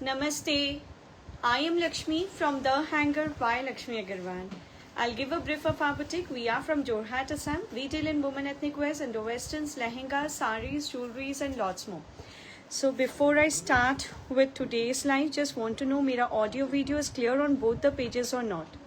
Namaste. I am Lakshmi from The Hanger by Lakshmi Agarwal. I'll give a brief of our boutique. We are from Jorhat, Assam. We deal in women ethnic wears, Indo-westerns, lehengas, saris, jewelries and lots more. So before I start with today's live, just want to know mera audio video is clear on both the pages or not.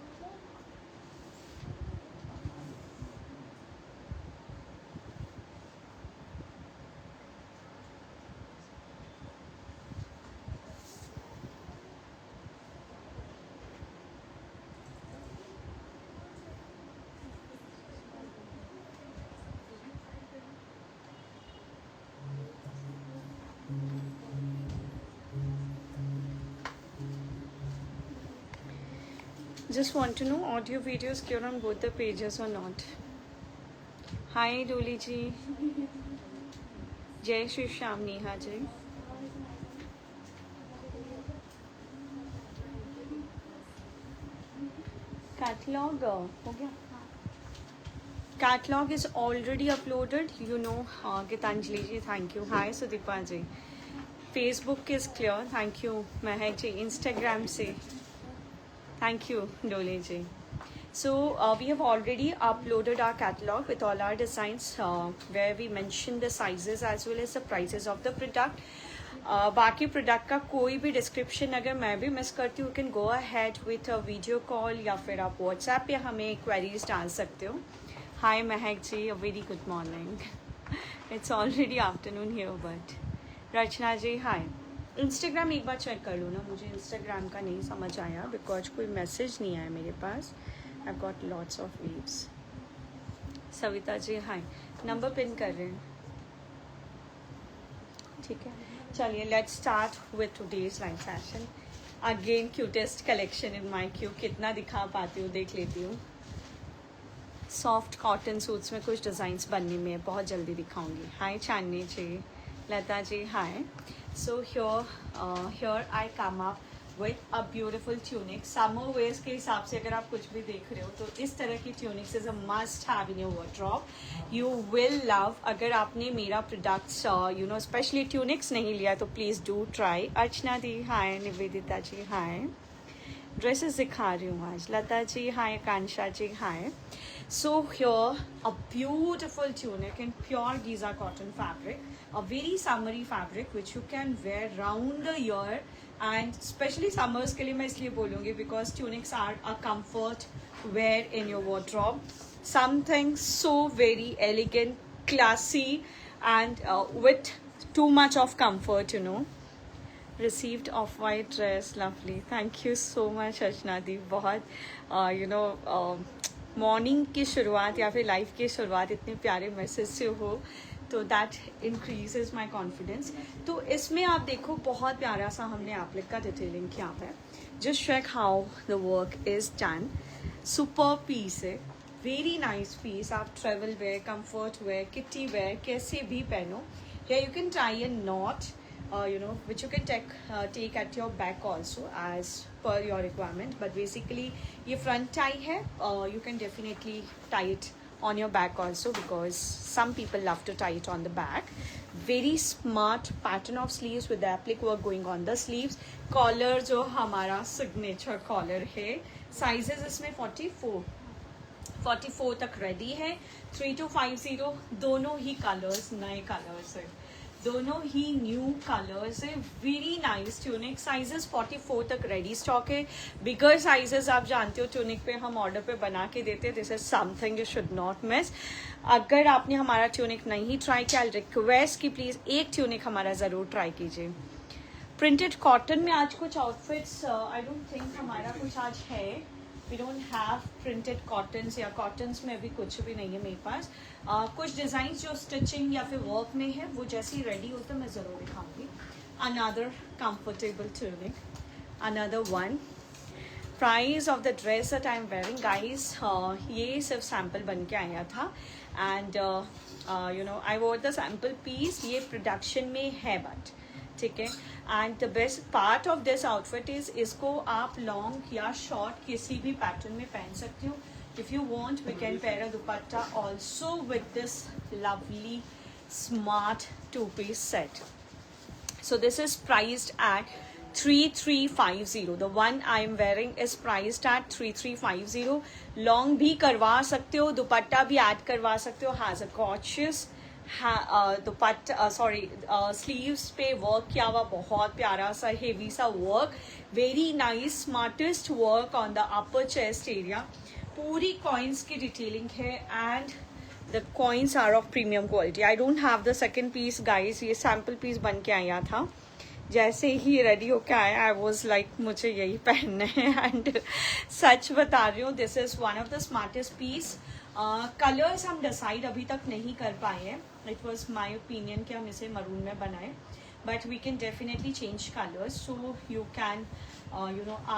Just want to know audio video is clear on both the pages or not. Hi Doli ji. Jai Shri Shyam Neha ji. Catalog हो गया. Catalog is already uploaded. You know, Gitanjali ji, thank you. Hi Sudeepa ji. Facebook is clear. Thank you Mehak ji. Instagram se. Thank you, Dole ji. So we have already uploaded our catalog with all our designs where we mention the sizes as well as the prices of the product. बाकी product का कोई भी description अगर मैं भी miss करती हूँ, can go ahead with a video call या फिर आप व्हाट्सएप पे हमें क्वेरीज डाल सकते हो. Hi Mahak ji, a very good morning. It's already afternoon here but. Rachna ji hi. Instagram एक बार चेक कर लो ना, मुझे इंस्टाग्राम का नहीं समझ आया बिकॉज कोई मैसेज नहीं आया मेरे पास. I got lots of views. Savita ji hi. Number pin कर रहे हैं, ठीक है. चलिए let's start with today's live session. Again cutest collection in my queue. कितना दिखा पाती हूँ देख लेती हूँ. सॉफ्ट कॉटन सूट्स में कुछ डिज़ाइंस बनने में बहुत जल्दी दिखाऊंगी. हाय चांदनी जी. लता जी हाय. So here I come up with a beautiful tunic. Summer wears के हिसाब से अगर आप कुछ भी देख रहे हो तो इस तरह की tunics is a must have in your wardrobe. You will love. अगर आपने मेरा products especially tunics नहीं लिया तो please do try. अर्चना दी hi. Nivedita ji hi. Dresses दिखा रही हूँ आज. लता जी हाय. कांशा जी हाय. So here a beautiful tunic in pure Giza cotton fabric, a very summery fabric which you can wear round the year and especially summers के लिए मैं इसलिए बोलूँगी because tunics are a comfort wear in your wardrobe. Something so very elegant, classy and with too much of comfort, you know. Received off-white dress, lovely. Thank you so much अर्चना दी. बहुत morning की शुरुआत या फिर life की शुरुआत इतने प्यारे message से हो तो दैट इंक्रीजेज माई कॉन्फिडेंस. तो इसमें आप देखो बहुत प्यारा सा हमने एप्लिक का डिटेलिंग किया है. Just check how the work is done. Super piece है, वेरी नाइस पीस. आप travel wear, comfort wear, kitty wear कैसे भी पहनो. या you can tie a knot which you can take at your back also as per your requirement. But basically ये front tie है, you can definitely tie it on your back also because some people love to tie it on the back. Very smart pattern of sleeves with the applique work going on the sleeves. Collar जो हमारा signature collar है. Sizes इसमें 44 तक ready है. 3 to 50 दोनों ही colours नए colours है, दोनों ही न्यू कलर्स है. Very nice tunic. साइजेस 44 तक रेडी स्टॉक है. बिगर साइजेस आप जानते हो ट्यूनिक पे हम ऑर्डर पे बना के देते हैं. This is something you should not miss. अगर आपने हमारा ट्यूनिक नहीं ट्राई किया, आई रिक्वेस्ट कि प्लीज़ एक ट्यूनिक हमारा ज़रूर ट्राई कीजिए. प्रिंटेड कॉटन में आज कुछ आउटफिट्स आई डोंट थिंक हमारा कुछ आज है. We don't have printed cottons या कॉटन्स में अभी कुछ भी नहीं है मेरे पास. कुछ डिज़ाइन जो स्टिचिंग या फिर वर्क में है वो जैसे ही रेडी होता मैं ज़रूर दिखाऊंगी. Another comfortable tunic, another one. Price of the dress that I am wearing guys, ये सिर्फ सैम्पल बन के आया था and I wore the sample piece. ये प्रोडक्शन में है बट ठीक है. And the best part of this outfit is इसको आप लॉन्ग या शॉर्ट किसी भी पैटर्न में पहन सकते हो. If you want, we can pair a dupatta also with this lovely smart two-piece set. So this is priced at 3350. The one I am wearing is priced at 3350. Long भी करवा सकते हो, दुपट्टा भी ऐड करवा सकते हो. Has a gorgeous dupatta, sorry sleeves पे work किया हुआ, बहुत प्यारा सा हेवी सा work, very nice smartest work on the upper chest area. पूरी कॉइन्स की डिटेलिंग है and the coins are of premium quality. I don't have the second piece guys, ये सैम्पल पीस बन के आया था. जैसे ही रेडी होके आया आई वॉज लाइक मुझे यही पहनना है. एंड सच बता रही हूँ, this is one of the smartest piece. Colours हम डिसाइड अभी तक नहीं कर पाए हैं. इट वॉज माई ओपिनियन कि हम इसे मरून में बनाए, but we can definitely change colours. So you can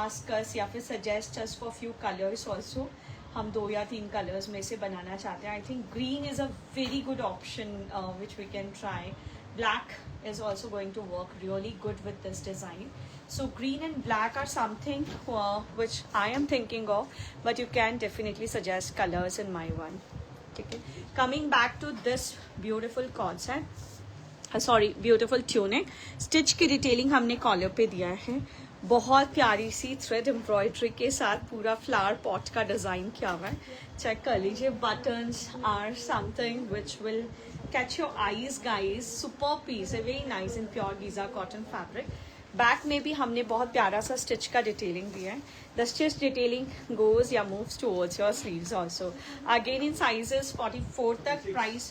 ask us या फिर suggest us for few colours also. हम 2 या 3 कलर्स में से बनाना चाहते हैं. I think green is a very good option which we can try. Black is also going to work really good with this design. So green and black are something which I am thinking of, but you can definitely suggest colors in my one. Okay. Coming back to this beautiful concept, beautiful tunic. Stitch की detailing हमने collar पे दिया है. बहुत प्यारी सी thread embroidery के साथ पूरा फ्लावर पॉट का डिज़ाइन किया हुआ है. चेक कर लीजिए. Buttons are something which will catch your eyes guys. Super piece, a very nice and pure Giza cotton fabric. Back में भी हमने बहुत प्यारा सा स्टिच का डिटेलिंग दिया है. द स्टिच डिटेलिंग गोज या moves towards your sleeves also. Again in sizes 44 तक, प्राइस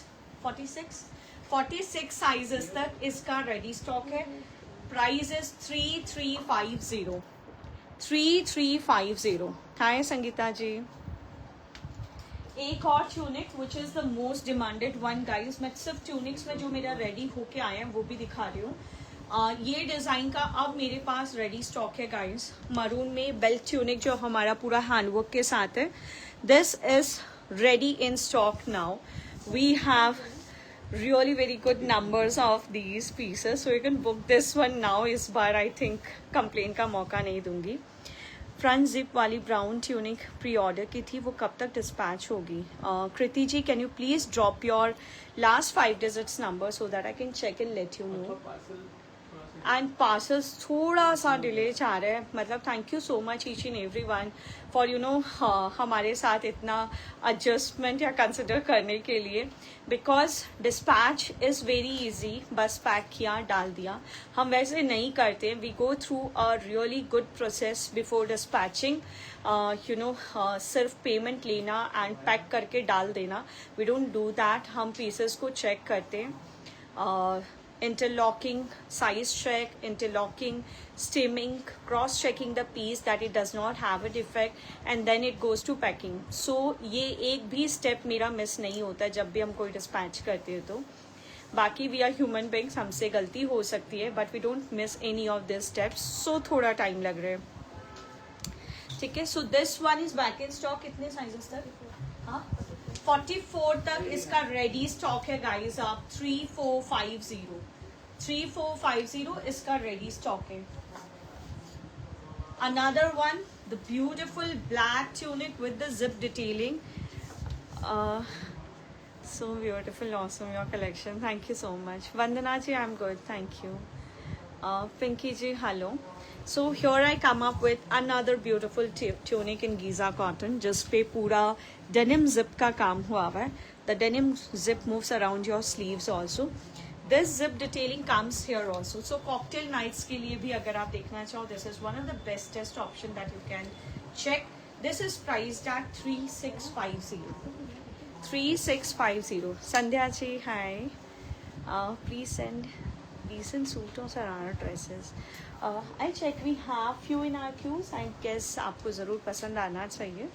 46 साइजेस तक इसका रेडी स्टॉक है. Price is 3350. 3350. हाय संगीता जी. एक और tunic which is the most demanded one guys. मैं सिर्फ ट्यूनिक्स में जो मेरा रेडी होके आया है वो भी दिखा रही हूँ. ये डिज़ाइन का अब मेरे पास रेडी स्टॉक है गाइज. मरून में बेल्ट ट्यूनिक जो हमारा पूरा हैंडवर्क के साथ है. This is ready in stock now. We have really very good numbers of these pieces, so you can book this one now. इस बार I think complain का मौका नहीं दूंगी. फ्रंट जिप वाली ब्राउन ट्यूनिक प्री ऑर्डर की थी, वो कब तक डिस्पैच होगी? Kriti ji, can you please drop your last 5 digits number so that I can check and let you know. And parcels थोड़ा सा डिले चाह रहे हैं. मतलब thank you so much each and every one for हमारे साथ इतना एडजस्टमेंट या कंसिडर करने के लिए. Because dispatch is very easy. बस पैक किया, डाल दिया. हम वैसे नहीं करते. We go through a really good process before dispatching. सिर्फ पेमेंट लेना एंड पैक करके डाल देना, वी डोंट डू दैट. हम पीसेस को चेक करते हैं. Interlocking, size check, interlocking, stemming, cross checking the piece that it does not have a defect, and then it goes to packing. So ये एक भी step मेरा miss नहीं होता जब भी हम कोई dispatch करते हैं. तो बाकी we are human beings, हमसे गलती हो सकती है, but we don't miss any of these steps. So थोड़ा time लग रहा है. ठीक है. So this one is back in stock. कितने sizes तक? हाँ, 44 तक इसका रेडी स्टॉक है गाइस. आप 3450 इसका रेडी स्टॉक है. Another one, the beautiful black tunic with the zip detailing. So beautiful, awesome your collection. Thank you so much. Vandana ji, I am good, thank you. Pinky ji, hello. So here I come up with another beautiful tunic in Giza cotton, जिस पे पूरा denim zip का काम हुआ है. The denim zip moves around your sleeves also. This zip detailing comes here also. So cocktail nights के लिए भी अगर आप देखना चाहो, this is one of the bestest option that you can check. This is priced at 3650. 3650. Sandhya ji, hi. Please send decent suit or sarara dresses. I check, we have few in our queues. I guess आपको ज़रूर पसंद आना चाहिए.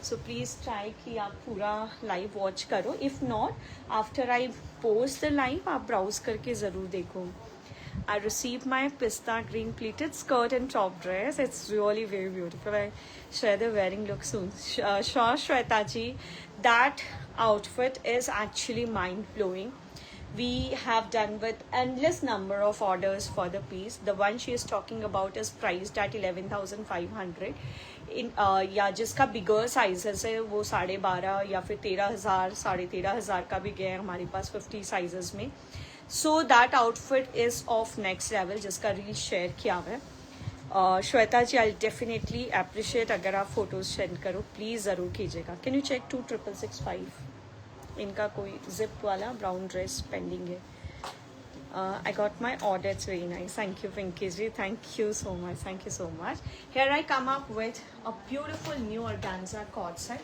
So please try कि आप पूरा live watch करो. If not, after I post the live, आप browse करके ज़रूर देखो. I received my pista green pleated skirt and top dress. It's really very beautiful. I share the wearing look soon. Sure, Shweta ji, that outfit is actually mind blowing. We have done with endless number of orders for the piece. The one she is talking about is priced at 11,500. या जिसका बिगर sizes है वो 12,500 या फिर 13,000, 13,500 का भी गया है हमारे पास 50 साइजेस में. So that outfit is of next level, जिसका रील शेयर किया हुआ है. Shweta ji, I definitely appreciate अगर आप फोटोज सेंड करो, प्लीज़ ज़रूर कीजिएगा. Can you check 26665? इनका कोई जिप वाला ब्राउन ड्रेस पेंडिंग है. I got my order. It's very nice. Thank you, Pinky ji. Thank you so much. Thank you so much. Here I come up with a beautiful new organza cord set.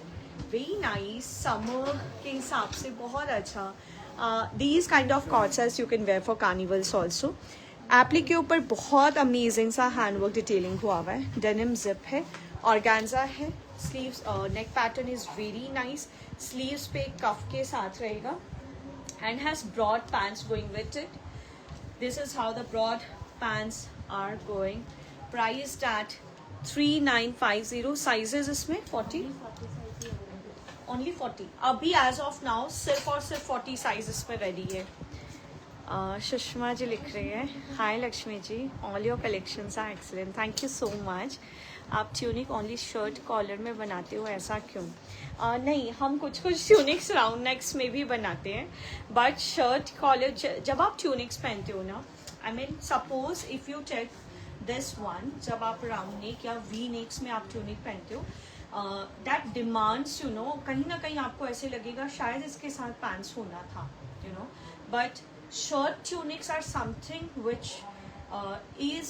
Very nice. Summer के हिसाब से बहुत अच्छा. These kind of cord sets you can wear for carnivals also. Apply के ऊपर बहुत amazing सा handwork detailing हुआ हुआ है. डेनिम जिप है, ऑर्गेन्जा है. Sleeves neck pattern is very nice. Sleeves पे कफ के साथ रहेगा and has broad pants going with it. This is how the broad pants are going. Priced at 3950. Sizes इसमें 40, ओनली 40. अभी एज ऑफ नाउ सिर्फ और सिर्फ 40 साइज इसमें रेडी है. सुषमा जी लिख रही है, hi Lakshmi ji, all your collections are excellent. Thank you so much. आप ट्यूनिक ओनली शर्ट कॉलर में बनाते हो, ऐसा क्यों? नहीं, हम कुछ ट्यूनिक्स राउंड नेक्स में भी बनाते हैं, बट शर्ट कॉलर जब आप ट्यूनिक्स पहनते हो ना, I mean suppose if you check this one, जब आप राउंड नेक या वी नेक्स में आप ट्यूनिक पहनते हो, दैट डिमांड्स यू नो, कहीं ना कहीं आपको ऐसे लगेगा शायद इसके साथ पैंट्स होना था, you know. But short tunics are something which is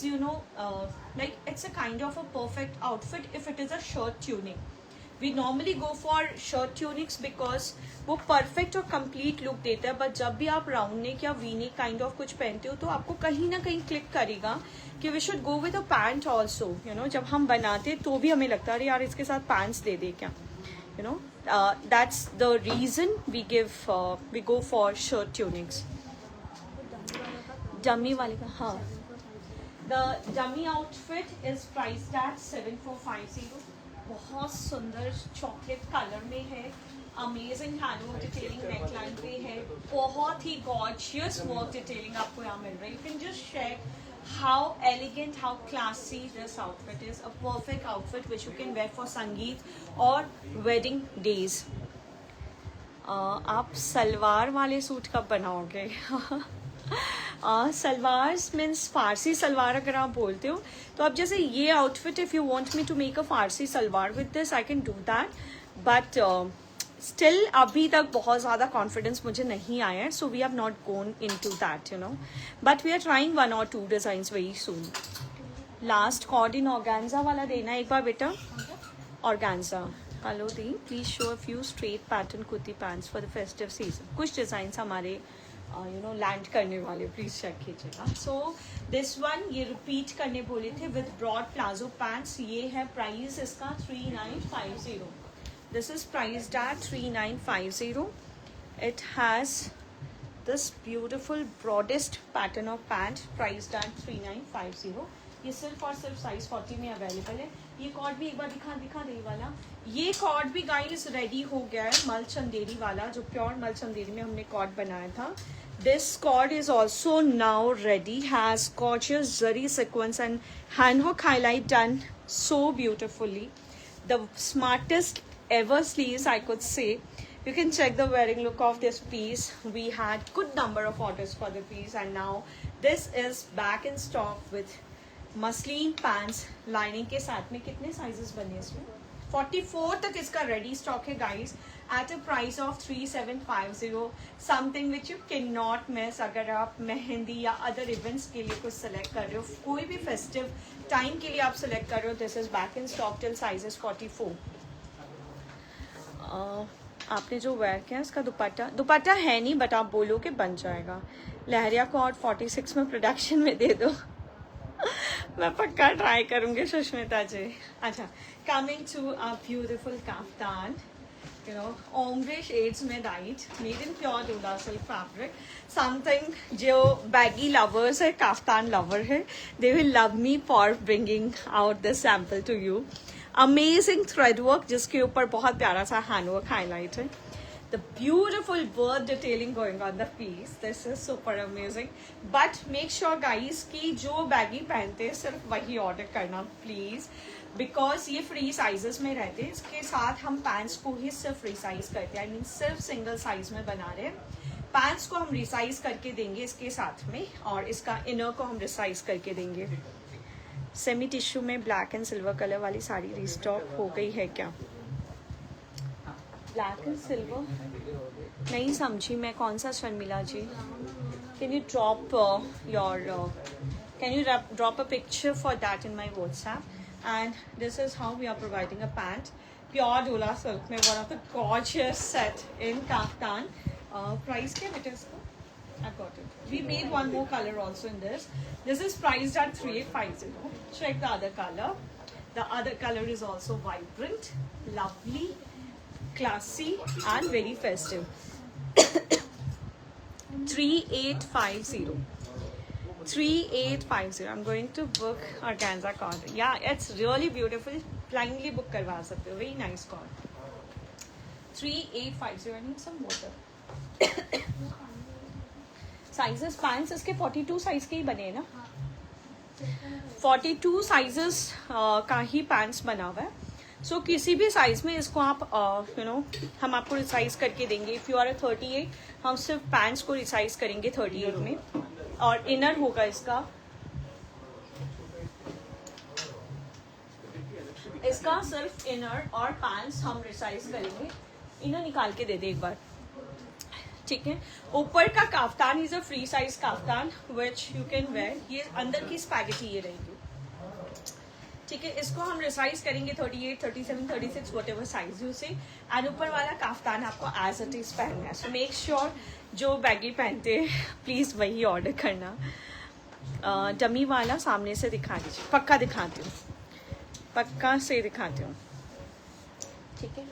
like it's a kind of a perfect outfit if it is a short tunic. We normally go for short tunics because वो perfect और complete look देता है. but जब भी आप round neck या v neck kind of कुछ पहनते हो तो आपको कहीं ना कहीं click करेगा कि we should go with a pant also, you know. जब हम बनाते तो भी हमें लगता है अरे यार इसके साथ pants दे दे क्या, you know. That's the reason we go for short tunics. Dummy वाले का, हाँ. The dummy outfit is priced eight 7450. बहुत सुंदर चॉकलेट कलर में है. अमेजिंग हैंडवर्क डिटेलिंग नेकलाइन पे है. बहुत ही गॉर्जियस वर्क डिटेलिंग आपको यहाँ मिल रहा है. You can just check how elegant, how classy this outfit is. A perfect outfit which you can wear for sangeet और वेडिंग डेज. आप सलवार वाले सूट कब बनाओगे? सलवार मीन्स फारसी सलवार अगर आप बोलते हो तो अब जैसे ये outfit, if you want me to make a farshi salwar with this I can do that. But still अभी तक बहुत ज़्यादा कॉन्फिडेंस मुझे नहीं आया है, so we have not gone in to that, you know. But we are trying 1 or 2 designs very soon. Last cord in organza वाला देना एक बार बेटा. ऑर्गेन्जा हेलो दी, please show a few straight pattern kurti pants for the festive season. कुछ designs हमारे land करने वाले, प्लीज चेक कीजिएगा. सो दिस वन ये रिपीट करने बोले थे विद ब्रॉड प्लाजो पैंट्स. ये है प्राइस इसका 3950. This is priced at 3950. It has this beautiful broadest pattern of pant priced at 3950. ये सिर्फ और सिर्फ साइज 40 में अवेलेबल है. ये कॉर्ड भी एक बार दिखा दे वाला. ये कॉर्ड भी गाइस रेडी हो गया है, मल चंदेरी वाला, जो प्योर मल चंदेरी में हमने कॉर्ड बनाया था. This cord is also now ready, has gorgeous zari sequence and handwork highlight done so beautifully. The smartest ever sleeves, I could say. You can check the wearing look of this piece. We had good number of orders for the piece and now this is back in stock with muslin pants. Lining के साथ में कितने sizes बने इसमें? 44 तक इसका ready stock है guys, eight a price of 3750. Something which you can not miss अगर आप मेहंदी या अदर इवेंट्स के लिए कुछ सेलेक्ट कर रहे हो, कोई भी फेस्टिव टाइम के लिए आप सेलेक्ट कर रहे हो. This is back in stock till sizes 44. आपने जो वेयर किया इसका दुपट्टा है नहीं, बट आप बोलो कि बन जाएगा. लहरिया को और 46 में प्रोडक्शन में दे दो. मैं पक्का ट्राई करूंगी सुष्मिता जी. अच्छा, coming to a beautiful kaftan, you know, ombre shades में dyed, made in pure dola silk fabric. Something जो बैगी लवर्स है, काफ्तान लवर है, they will love me for bringing out this sample to you. Amazing thread work जिसके ऊपर बहुत प्यारा सा handwork highlight है. The beautiful bird detailing going on the piece. This is super amazing. But make sure guys कि जो baggy पहनते हैं सिर्फ वही ऑर्डर करना प्लीज, बिकॉज ये फ्री साइजेस में रहते हैं. इसके साथ हम पैंट्स को ही सिर्फ फ्री साइज करते हैं, आई मीन सिर्फ सिंगल साइज में बना रहे हैं. पैंट्स को हम रिसाइज करके देंगे इसके साथ में, और इसका इनर को हम रिसाइज करके देंगे. सेमी टिश्यू में ब्लैक एंड सिल्वर कलर वाली साड़ी रिस्टॉक हो गई है क्या? ब्लैक एंड सिल्वर नहीं समझी मैं, कौन सा Sharmila ji? Can you drop can you drop a picture for that in my WhatsApp? And this is how we are providing a pant, pure Dola silk mein, one of the gorgeous set in kaftan. Price kya beta iska? I got it. We made one more color also in this. This is priced at 3850. Check the other color. The other color is also vibrant, lovely, classy and very festive. 3850. 3850. I'm going to book organza cord. Yeah, it's really beautiful. Blindly book करवा सकते हो. Very nice cord. 3850. I need some water. Sizes pants इसके 42 size के ही बने हैं ना? 42 sizes का ही pants बना हुआ है. सो किसी भी साइज में इसको आप हम आपको रिसाइज करके देंगे. इफ़ यू आर 38, हम सिर्फ पैंट्स को रिसाइज करेंगे 38 में. और इनर होगा इसका सिर्फ इनर और पैंट्स हम रिसाइज करेंगे. इनर निकाल के दे दे एक बार, ठीक है. ऊपर का kaftan is a free size kaftan which you can where. ये अंदर की स्पैगेटी ये रहेगी, ठीक है. इसको हम रिसाइज करेंगे 38, 37, 36 व्हाटएवर साइज यू से. एंड ऊपर वाला काफ्तान आपको एज इट इज पहनना है. सो मेक श्योर जो बैगी पहनते हैं प्लीज़ वही ऑर्डर करना. डमी वाला सामने से दिखा दीजिए. पक्का दिखाती हूँ, पक्का से दिखाती हूँ, ठीक है.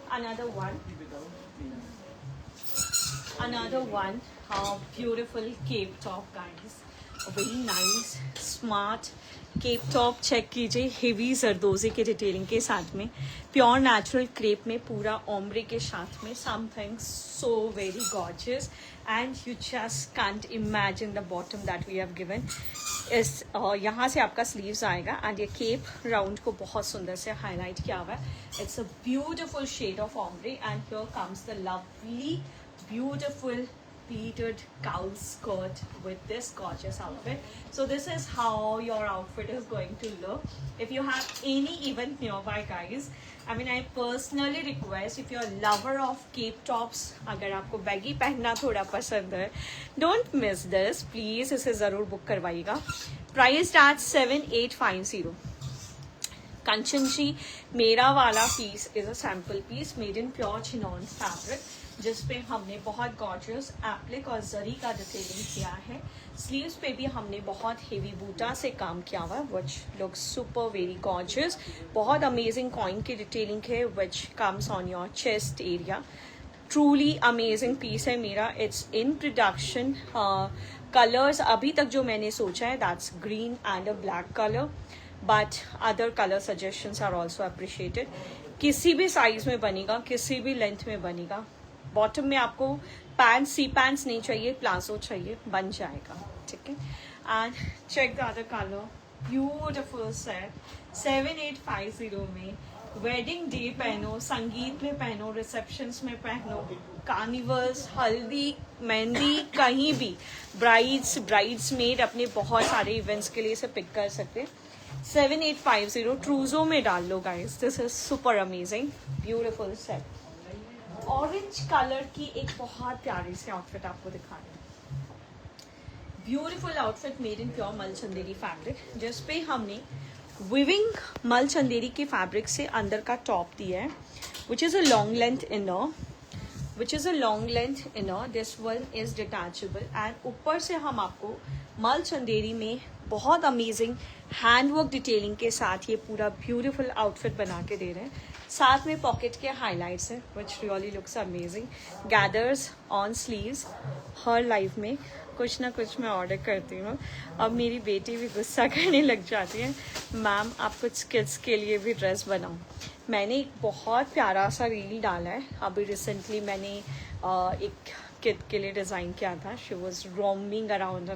another one beautiful cape top guys. Very nice smart cape top. Check कीजिए, हेवी जरदोजी के डिटेलिंग के साथ में, प्योर नेचुरल क्रेप में, पूरा ओम्ब्रे के साथ में. Something so very gorgeous and you just can't imagine the bottom that we have given. इस यहाँ से आपका स्लीव्स आएगा एंड ये केप राउंड को बहुत सुंदर से हाईलाइट किया हुआ है. It's a beautiful shade of ombre and here comes the lovely beautiful pleated cowl skirt with this gorgeous outfit. So this is how your outfit is going to look. If you have any event nearby guys, I mean I personally request, if you're a lover of cape tops, अगर आपको baggy पहनना थोड़ा पसंद है, don't miss this. Please इसे ज़रूर book करवाइएगा. Priced at 7850. कंचन जी, मेरा वाला piece is a sample piece made in pure chinon fabric, जिसपे हमने बहुत गॉर्जियस एप्लिक और जरी का डिटेलिंग किया है. स्लीव्स पे भी हमने बहुत हेवी बूटा से काम किया हुआ है which looks super very gorgeous. बहुत अमेजिंग कॉइन की डिटेलिंग है which comes on your chest area. Truly amazing piece है मेरा. It's in production. कलर्स अभी तक जो मैंने सोचा है that's green and a black colour, but other colour suggestions are also appreciated. किसी भी साइज में बनेगा, किसी भी लेंथ में बनेगा. बॉटम में आपको पैंट्स, सी पैंट्स नहीं चाहिए, प्लाजो चाहिए, बन जाएगा, ठीक है. And check the other colour, beautiful set. 7850 में वेडिंग डे पहनो, संगीत में पहनो, रिसेप्शंस में पहनो, कार्निवल्स, हल्दी, मेहंदी, कहीं भी. ब्राइड्स मेड अपने बहुत सारे इवेंट्स के लिए इसे पिक कर सकते हैं. 7850 ट्रूजो में डाल लो guys. This is super amazing beautiful set. Orange colour की एक बहुत प्यारी सी आउटफिट आपको दिखा रही हूँ. Beautiful outfit made in pure मल चंदेरी फैब्रिक, जिस पे हमने विविंग मल चंदेरी के फैब्रिक से अंदर का टॉप दिया है which is a long length inner. This one is detachable and ऊपर से हम आपको मल चंदेरी में बहुत अमेजिंग हैंडवर्क डिटेलिंग के साथ ये पूरा ब्यूटीफुल आउटफिट बना के दे रहे हैं. साथ में पॉकेट के हाइलाइट्स हैं which really looks amazing. Gathers on sleeves. Her life में कुछ ना कुछ मैं ऑर्डर करती हूँ. अब मेरी बेटी भी गुस्सा करने लग जाती है, मैम आप कुछ किड्स के लिए भी ड्रेस बनाओ. मैंने एक बहुत प्यारा सा रील डाला है अभी रिसेंटली. मैंने एक किड के लिए डिज़ाइन किया था. She was roaming around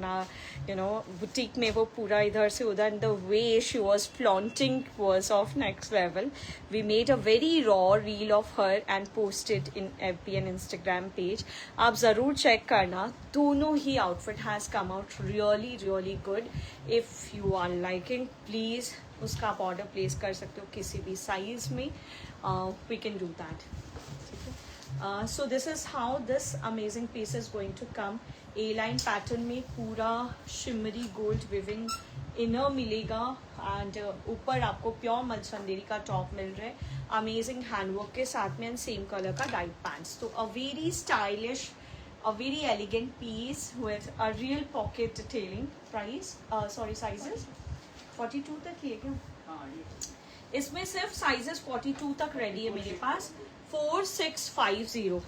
boutique में, वो पूरा इधर से उधर. The way she was flaunting was of next level. We made a very raw reel of her and posted in FB and Instagram page. आप ज़रूर चेक करना. दोनों ही outfit has come out really good. If you are liking please उसका आप order place कर सकते हो किसी भी साइज में. We can do that. So this is how this amazing piece is going to come. A-line pattern में पूरा शिमरी गोल्ड विविंग इनर मिलेगा एंड ऊपर आपको प्योर मलचंदेरी का टॉप मिल रहा है अमेजिंग हैंडवर्क के साथ में एंड सेम कलर का डाइट पैंट्स. तो a very stylish, a very elegant piece with a real pocket detailing. Price sorry sizes 42 तक ये क्या, इसमें सिर्फ साइजेस 42 तक रेडी है मेरे पास. 4650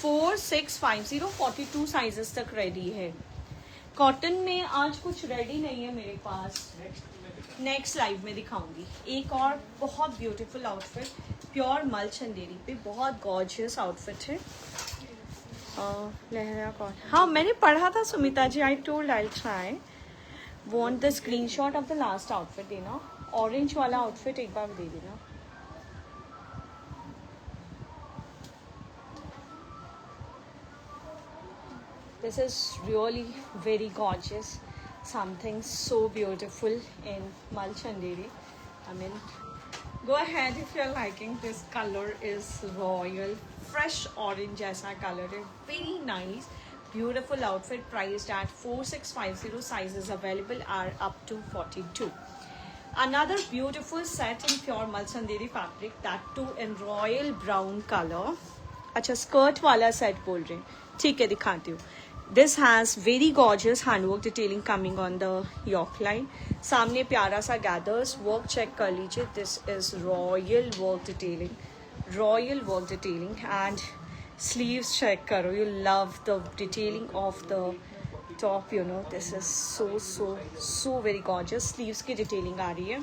42 साइजेस तक रेडी है. कॉटन में आज कुछ रेडी नहीं है मेरे पास, नेक्स्ट लाइव में दिखाऊंगी. एक और बहुत ब्यूटीफुल आउटफिट प्योर मल चंदेरी पे, बहुत गॉर्जियस आउटफिट है. लहरा कौन, हाँ मैंने पढ़ा था Sumita ji. I told I try. Want the screenshot of the last outfit देना. ऑरेंज वाला आउटफिट एक बार दे देना. This is really very gorgeous, something so beautiful in Mal Chanderi. I mean, go ahead if you're liking this color. Is royal fresh orange aisa color है, very nice beautiful outfit priced at 4650. sizes available are up to 42. Another beautiful set in pure Mal Chanderi fabric, that too in royal brown color. अच्छा skirt वाला set बोल रहे हैं, ठीक है दिखाती हूँ. This has very gorgeous handwork detailing coming on the yoke line. सामने प्यारा सा gathers work check कर लीजिए. This is royal work detailing, royal work detailing and sleeves check करो. You love the detailing of the top, you know. This is so very gorgeous. sleeves की detailing आ रही है.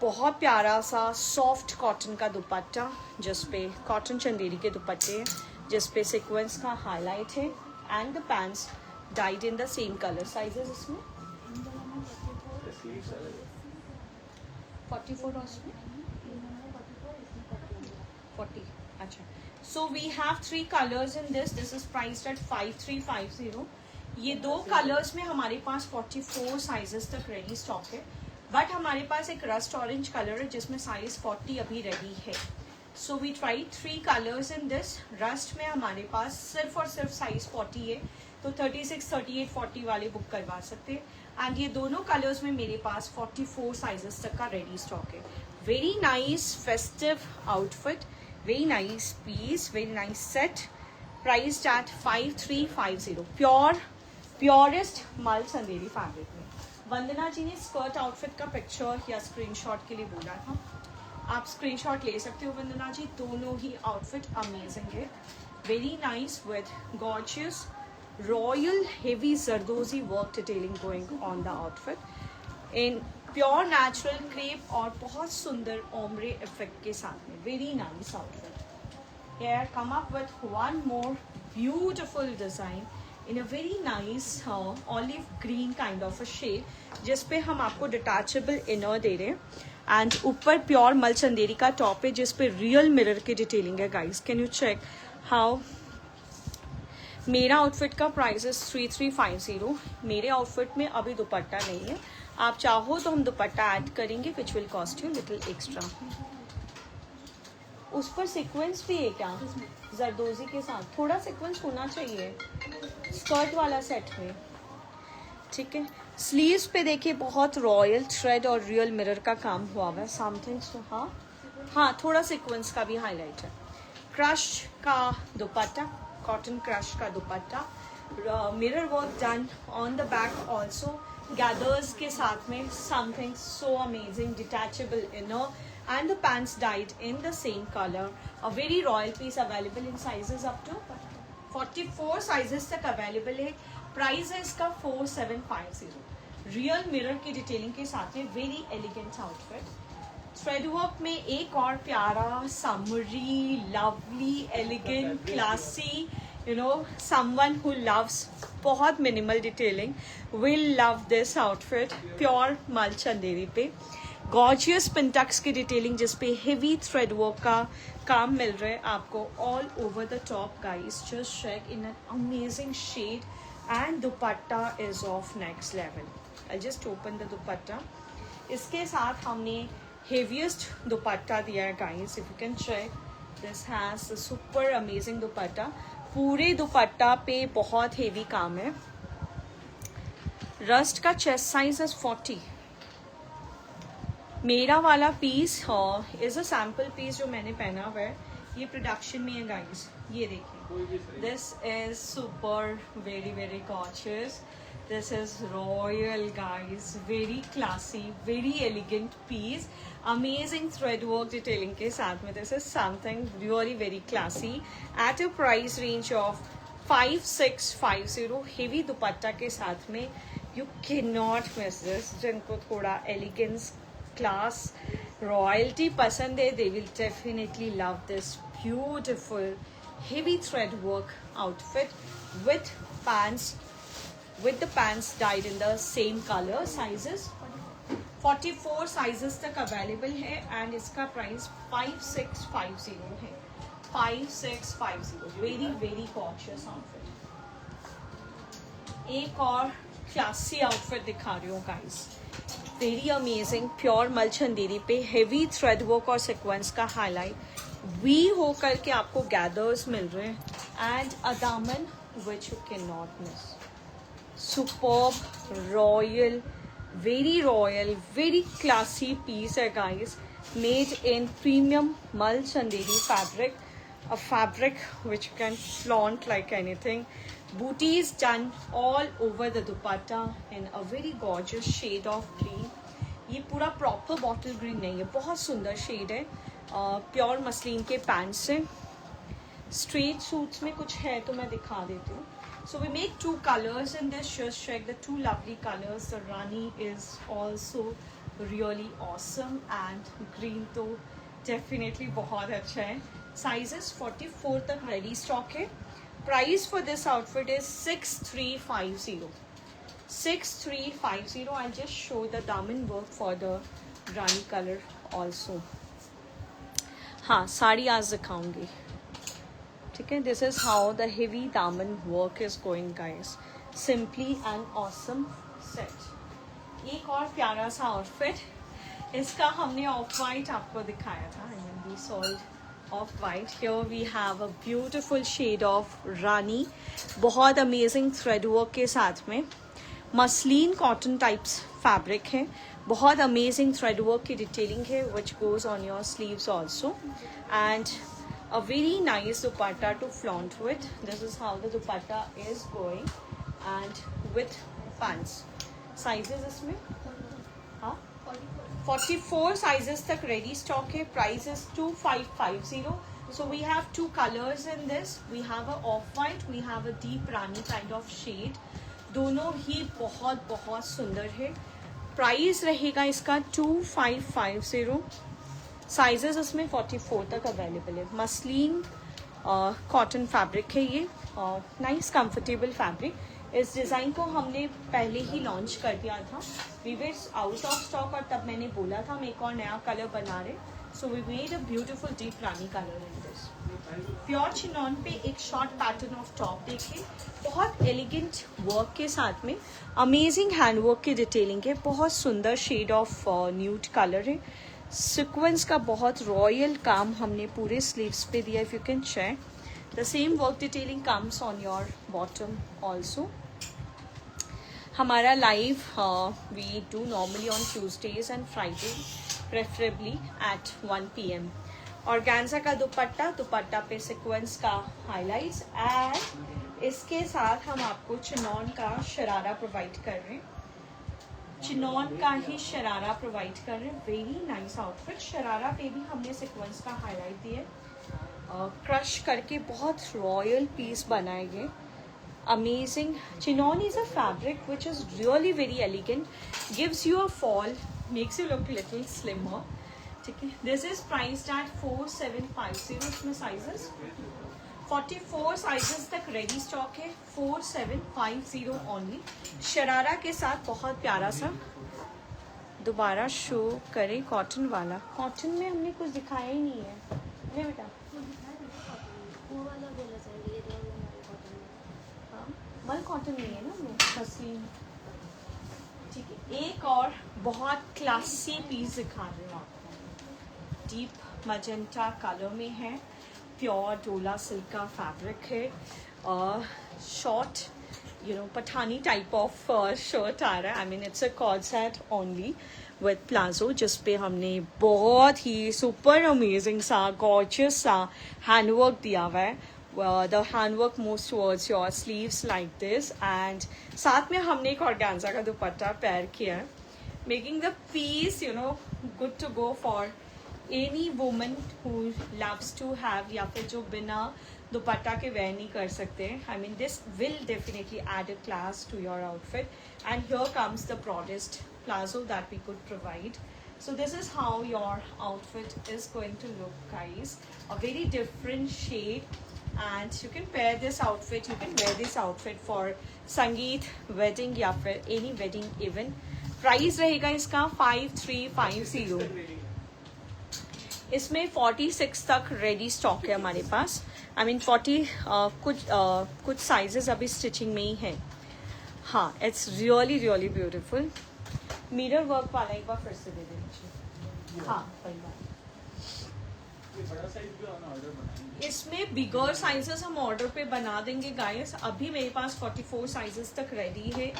बहुत प्यारा सा सॉफ्ट कॉटन का दुपट्टा जिसपे कॉटन चंदेरी के दुपट्टे हैं जिसपे सीक्वेंस का हाईलाइट है and the pants dyed in the same colour. Sizes इसमें 44 और इसमें 40. अच्छा, so we have 3 colours in this. This is priced at 5350. ये 2 कलर्स में हमारे पास 44 साइजेस तक रेडी स्टॉक है. बट हमारे पास एक रस्ट ऑरेंज कलर है जिसमें साइज 40 अभी रेडी है. So we try 3 colours in this. Rust में हमारे पास सिर्फ और सिर्फ साइज 40 है, तो 36, 38, 40 वाले बुक करवा सकते हैं. एंड ये दोनों कलर्स में मेरे पास 44 साइजेस तक का रेडी स्टॉक है. Very nice festive outfit, very nice piece, very nice set. Priced at 5350. Purest mul Chanderi fabric में. वंदना जी ने स्कर्ट आउटफिट का पिक्चर या स्क्रीनशॉट के लिए बोला था. आप स्क्रीनशॉट ले सकते हो वंदना जी. दोनों ही आउटफिट अमेजिंग है. Very nice with gorgeous royal heavy zardozi work detailing going on the outfit in pure natural crepe और बहुत सुंदर ओम्ब्रे इफेक्ट के साथ में. Very nice outfit. Here come up with one more beautiful design in a very nice olive green kind of a shade जिस पे हम आपको डिटैचेबल इनर दे रहे हैं एंड ऊपर प्योर मल चंदेरी का टॉप है जिस पे रियल मिरर की डिटेलिंग है. Guys can you check how. मेरा आउटफिट का प्राइस इज 3350. मेरे आउटफिट में अभी दुपट्टा नहीं है. आप चाहो तो हम दुपट्टा ऐड करेंगे which will cost you little extra. उस पर सीक्वेंस भी है क्या जरदोजी के साथ? थोड़ा सीक्वेंस होना चाहिए स्कर्ट वाला सेट में, ठीक है. स्लीव्स पे देखिए बहुत रॉयल थ्रेड और रियल मिरर का काम हुआ हुआ है. समथिंग हाँ थोड़ा सीक्वेंस का भी हाईलाइट है. क्रश का दुपट्टा, कॉटन क्रश का दुपट्टा, mirror work done on the back also, gathers के साथ में. Something so amazing. Detachable inner and the pants dyed in the same color. A very royal piece available in sizes up to 44 sizes तक available है. Price है इसका 4750. Real mirror की detailing के साथ में very elegant outfit. Thread work में एक और प्यारा summery lovely elegant classy, you know, someone who loves बहुत minimal detailing will love this outfit. Pure मल चंदेरी पे गॉर्जियस पिंटक्स की डिटेलिंग जिसपे हेवी थ्रेड वर्क का काम मिल रहा है आपको all over the top. Guys just check in an amazing shade and dupatta is of next level. I just open the dupatta. इसके साथ हमने हेवीएस्ट दुपट्टा दिया है guys, if you can check this has super amazing dupatta. पूरे दुपट्टा पे बहुत हेवी काम है। रस्ट का चेस्ट साइज इज 40। मेरा वाला piece is a sample piece जो मैंने पहना हुआ है, ये प्रोडक्शन में है गाइस। ये देखिए, this is super very very gorgeous. This is royal guys, very classy, very elegant piece, amazing thread work detailing के साथ में। This is something really very classy at a price range of 5650। Heavy dupatta के साथ में you can not miss this. जिनको थोड़ा elegance, class, royalty पसंद है, they will definitely love this beautiful heavy thread work outfit with pants, with the pants dyed in the same color sizes। 44 sizes तक available है and इसका price 5650 है। 5650, very very gorgeous outfit. एक और classy outfit दिखा रही हूँ guys, very amazing, pure मल चंदेरी पे हेवी थ्रेड वर्क और सिक्वेंस का हाईलाइट वी होकर के आपको गैदर्स मिल रहे हैं एंड अ दामन which you can not miss. Superb, royal, very classy piece है guys, made in premium mul Chanderi fabric, a fabric which you can flaunt like anything. Booties done all over the dupatta in a very gorgeous shade of green. ये पूरा proper bottle green नहीं है, बहुत सुंदर shade है। Pure muslin के pants हैं। Straight suits में कुछ है तो मैं दिखा देती हूँ। So we make two colors in this. Just check the two lovely colors. The Rani is also really awesome and green तो definitely बहुत अच्छा है। Sizes 44 तक ready stock है। Price for this outfit is 6350. 6350. I'll just show the daman work for the Rani color also. हाँ, साड़ी आज दिखाऊंगी, ठीक है। This is how the heavy दामन work is going guys, simply and awesome set. एक और प्यारा सा आउटफिट, इसका हमने ऑफ वाइट आपको दिखाया था, we sold off white. Here we have a beautiful shade of रानी, बहुत अमेजिंग थ्रेड वर्क के साथ में। मसलिन कॉटन टाइप्स फैब्रिक है, बहुत अमेजिंग थ्रेड वर्क की डिटेलिंग है which goes on your sleeves also and a very nice dupatta to flaunt with. This is how the dupatta is going and with pants. Sizes इसमें हाँ 44 sizes तक ready stock है। Price is 2550. So we have two colors in this. We have a off white, we have a deep rani kind of shade. दोनों ही बहुत बहुत सुंदर है। Price रहेगा इसका 2550। साइजेस इसमें 44 तक अवेलेबल है। मसलिन कॉटन फैब्रिक है ये, नाइस कंफर्टेबल फैब्रिक। इस डिज़ाइन को हमने पहले ही लॉन्च कर दिया था, we were out of stock, और तब मैंने बोला था हम एक और नया कलर बना रहे। So we made a beautiful deep rani colour in this. Pure chinon पे एक शॉर्ट पैटर्न ऑफ टॉप देखिए, बहुत एलिगेंट वर्क के साथ में अमेजिंग हैंड वर्क की डिटेलिंग है, बहुत सुंदर शेड ऑफ न्यूड कलर है। सीक्वेंस का बहुत रॉयल काम हमने पूरे स्लीव्स पे दिया, if you can check the same work detailing comes on your bottom also. हमारा live we do normally on Tuesdays and Friday, preferably at 1 PM। Organza का दुपट्टा पे सीक्वेंस का हाईलाइट्स एंड इसके साथ हम आपको चिनॉन का शरारा प्रोवाइड कर रहे हैं। चिनॉन का ही शरारा प्रोवाइड कर रहे हैं, वेरी नाइस आउटफिट। शरारा पे भी हमने सीक्वेंस का हाईलाइट दिया, क्रश करके बहुत रॉयल पीस बनाएंगे, amazing. Chinon is a fabric which is really very elegant, gives you a fall, makes you look little slimmer, ठीक है। This is priced eight 4750। इसमें साइजेस 44 साइजेस तक रेडी स्टॉक है, 4750 only. Sharara के साथ बहुत प्यारा सा, दोबारा शो करें कॉटन वाला। कॉटन में हमने कुछ दिखाया ही नहीं है, ले बेटा। हाँ, मल कॉटन नहीं है ना, मसलिन, ठीक है, एक और बहुत क्लासी पीस दिखा रही हूँ आपको। डीप मजेंटा कलर में है, प्योर डोला सिल्क का फैब्रिक है, short Pathani type of shirt आ रहा है। I mean it's a coord set only with palazzo, जिस पे हमने बहुत ही सुपर अमेजिंग सा गॉर्जियस सा हैंडवर्क दिया हुआ है। The handwork moves towards your sleeves like this, and साथ में हमने एक ऑर्गेन्जा का दुपट्टा पेयर किया है, making the piece good to go for any woman who loves to have, या फिर जो बिना दुपट्टा के वेयर नहीं कर सकते। I mean this will definitely add a class to your outfit, and here comes the broadest palazzo that we could provide. So this is how your outfit is going to look, guys. A very different shade, and you can pair this outfit, you can wear this outfit for संगीत, wedding या फिर any wedding event. Price रहेगा इसका 5350. इसमें 46 तक ready stock है हमारे पास. I mean 40 कुछ साइजेस अभी स्टिचिंग में ही है. हाँ, it's really really beautiful. Mirror work वाला एक बार फिर से दे दीजिए. हाँ, वही बात. इसमें बिगर साइजेस हम ऑर्डर पे बना देंगे गाइस. अभी मेरे पास 44 साइजेस तक रेडी है.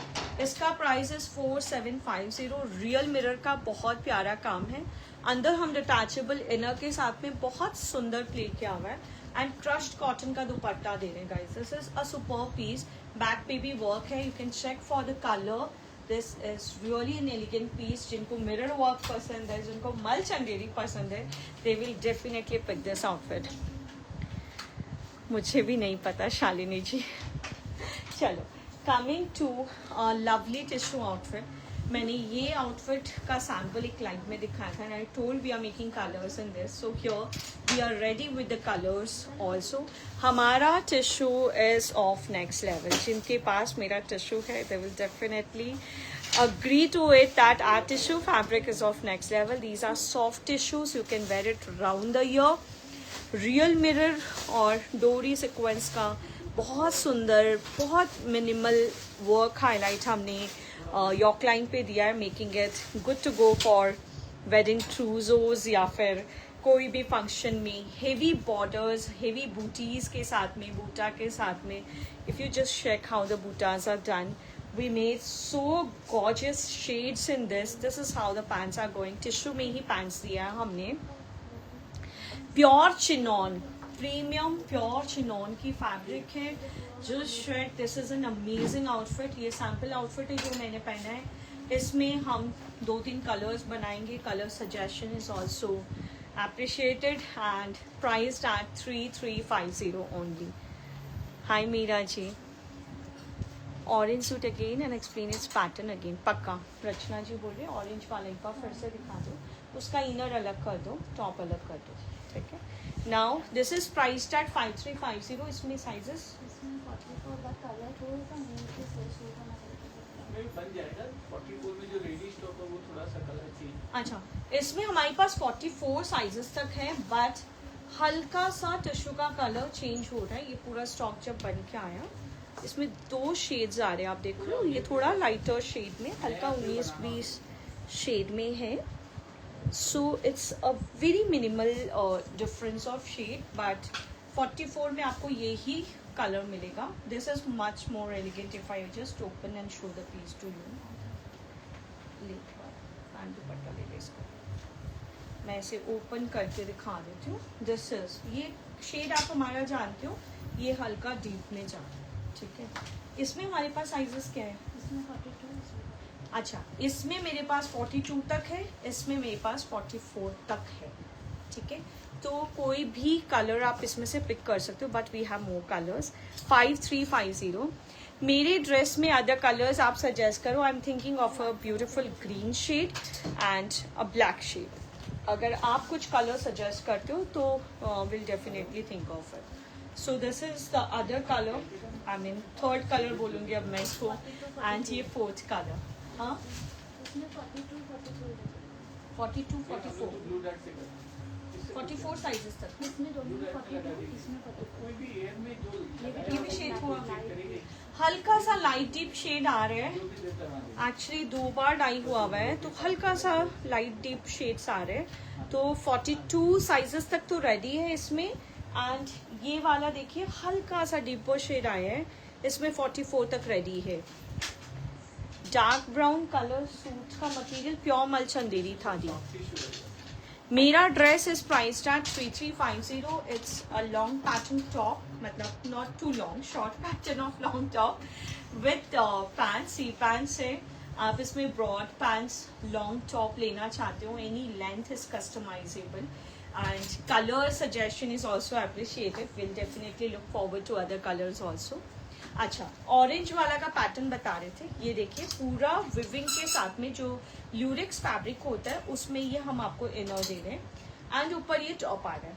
इसका प्राइस इज 4750. रियल मिरर का बहुत प्यारा काम है. अंदर हम डिटैचेबल इनर के साथ में बहुत सुंदर प्ले किया हुआ है, एंड क्रश्ड कॉटन का दुपट्टा दे रहे हैं guys. This is a super piece. Back पे भी वर्क है. You can check for the colour. This is really an elegant piece. जिनको मिरर वर्क पसंद है, जिनको मल चंदेरी पसंद है, they will definitely pick this outfit. मुझे भी नहीं पता शालिनी जी. चलो, coming to lovely tissue outfit. मैंने ये आउटफिट का सैम्पल एक क्लाइंट में दिखाया था, and I told we are making colours in this. So here we are ready with the colours also. हमारा tissue is of next level. जिनके पास मेरा टिश्यू है, they will definitely agree to it that our tissue fabric is of next level. These are soft tissues. You can wear it round the year. Real mirror और डोरी sequence का बहुत सुंदर, बहुत मिनिमल वर्क हाईलाइट हमने योक line पे दिया है, making it good to go for wedding trousseaus या फिर कोई भी फंक्शन में. हेवी बॉर्डर्स, हेवी बूटीज के साथ में, बूटा के साथ में. If you just check how the बूटाज are done, we made so gorgeous shades in this. This is how the pants are going. Tissue में ही पैंट्स दिया है हमने. Pure chinon, premium pure chinon की फैब्रिक है. जो shirt, this is an amazing outfit. ये sample outfit है जो मैंने पहना है. इसमें हम 2-3 कलर्स बनाएंगे. Colour suggestion is also appreciated and priced at 3350 only. Hi Meera ji. Orange suit again and explain its pattern again. पक्का रचना जी बोल रहे ऑरेंज वाला एक बार फिर से दिखा दो. उसका इनर अलग कर दो, टॉप अलग कर दो. ठीक है. Now this is priced at 5350. इसमें साइजेस अच्छा, इसमें हमारे पास 44 साइजेस तक है, बट हल्का सा टिश्यू का कलर चेंज हो रहा है. ये पूरा स्टॉक जब बन के आया, इसमें 2 शेड्स आ रहे हैं. आप देख लो, ये थोड़ा लाइटर शेड में, हल्का 19-20 शेड में है. So it's a very minimal difference of shade, but 44 में आपको यही कलर मिलेगा. This is much more elegant. If I just open and show the piece to you. Dupatta ले ले इसको. मैं इसे ओपन करके दिखा देती हूँ. दिस इज, ये शेड आप हमारा जानते हो, ये हल्का डीप में जा. ठीक है. इसमें हमारे पास साइजेस क्या है? इसमें 42. अच्छा, इसमें मेरे पास 42 तक है. इसमें मेरे पास 44 तक है. ठीक है. तो कोई भी कलर आप इसमें से पिक कर सकते हो, but we have more colours. 5350. मेरे ड्रेस में अदर कलर्स आप सजेस्ट करो. I am thinking of a beautiful green shade and a black shade. अगर आप कुछ कलर सजेस्ट करते हो तो will definitely think of it. So this is the other colour. I mean third colour बोलूँगी अब मैं इसको. एंड ये फोर्थ कलर. हाँ, 42, 44 साइजेस तक. ये भी शेड हुआ. हल्का सा लाइट डीप शेड आ रहा है, एक्चुअली 2 बार डाई हुआ है तो हल्का सा लाइट डीप शेड्स आ रहे हैं। तो 42 साइजेस तक तो रेडी है इसमें। एंड ये वाला देखिए हल्का सा डीपर शेड आया है, इसमें 44 तक रेडी है। डार्क ब्राउन कलर सूट का मटेरियल प्योर मल चंदेरी था दी। मेरा dress is priced at 3350। It's a long pattern top, मतलब not too long, short pattern of long top with pants. See pants है, आप इसमें ब्रॉड पैंट्स लॉन्ग टॉप लेना चाहते हो, any length is customizable and colour suggestion is also appreciated. Will definitely look forward to other colours also. अच्छा, orange वाला का pattern बता रहे थे, ये देखिए पूरा विविंग के साथ में जो ल्यूरिक्स फैब्रिक होता है उसमें ये हम आपको इनर दे रहे हैं एंड ऊपर ये टॉप आ रहा है।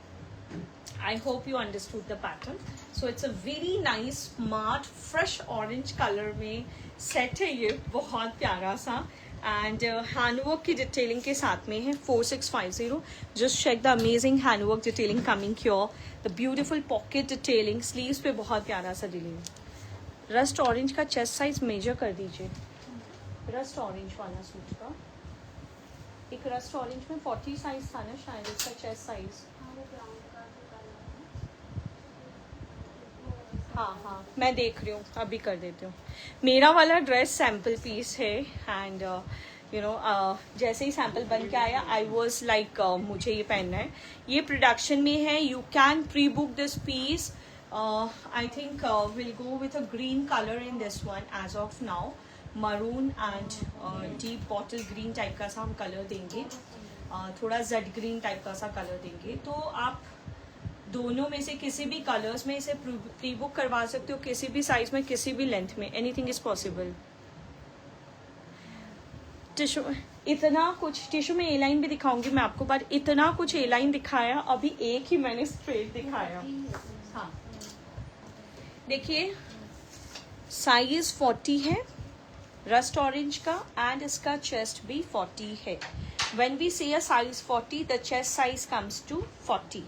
I hope you understood the pattern. So it's a very nice smart fresh orange colour में सेट है ये, बहुत प्यारा सा। एंड हैंडवर्क की डिटेलिंग के साथ में है 4650। Just check the amazing handwork detailing coming here, the beautiful pocket detailing, sleeves पे बहुत प्यारा सा डिटेलिंग। रस्ट ऑरेंज का चेस्ट साइज मेजर कर दीजिए, रस्ट ऑरेंज वाला सूट का। एक रस्ट ऑरेंज में 40 साइज था ना शायद इसका चेस्ट साइज। हाँ, मैं देख रही हूँ, अभी कर देती हूँ। मेरा वाला ड्रेस सैम्पल पीस है एंड यू नो जैसे ही सैम्पल बन के आया आई वॉज लाइक मुझे ये पहनना है। ये प्रोडक्शन में है, you can pre book this piece. I think we'll go with a green color in this one as of now, maroon and deep bottle green type का सा हम कलर देंगे, थोड़ा जेड ग्रीन टाइप का सा colour देंगे। तो आप दोनों में से किसी भी कलर्स में इसे प्री बुक करवा सकते हो, किसी भी साइज में, किसी भी लेंथ में, एनीथिंग इज पॉसिबल। टिश्यू इतना कुछ, टिश्यू में ए लाइन भी दिखाऊंगी मैं आपको, बट इतना कुछ ए लाइन दिखाया, अभी एक ही मैंने स्ट्रेट दिखाया। हाँ देखिए, साइज 40 है रस्ट ऑरेंज का एंड इसका चेस्ट भी 40 है। When we say a size 40 the chest size comes to 40।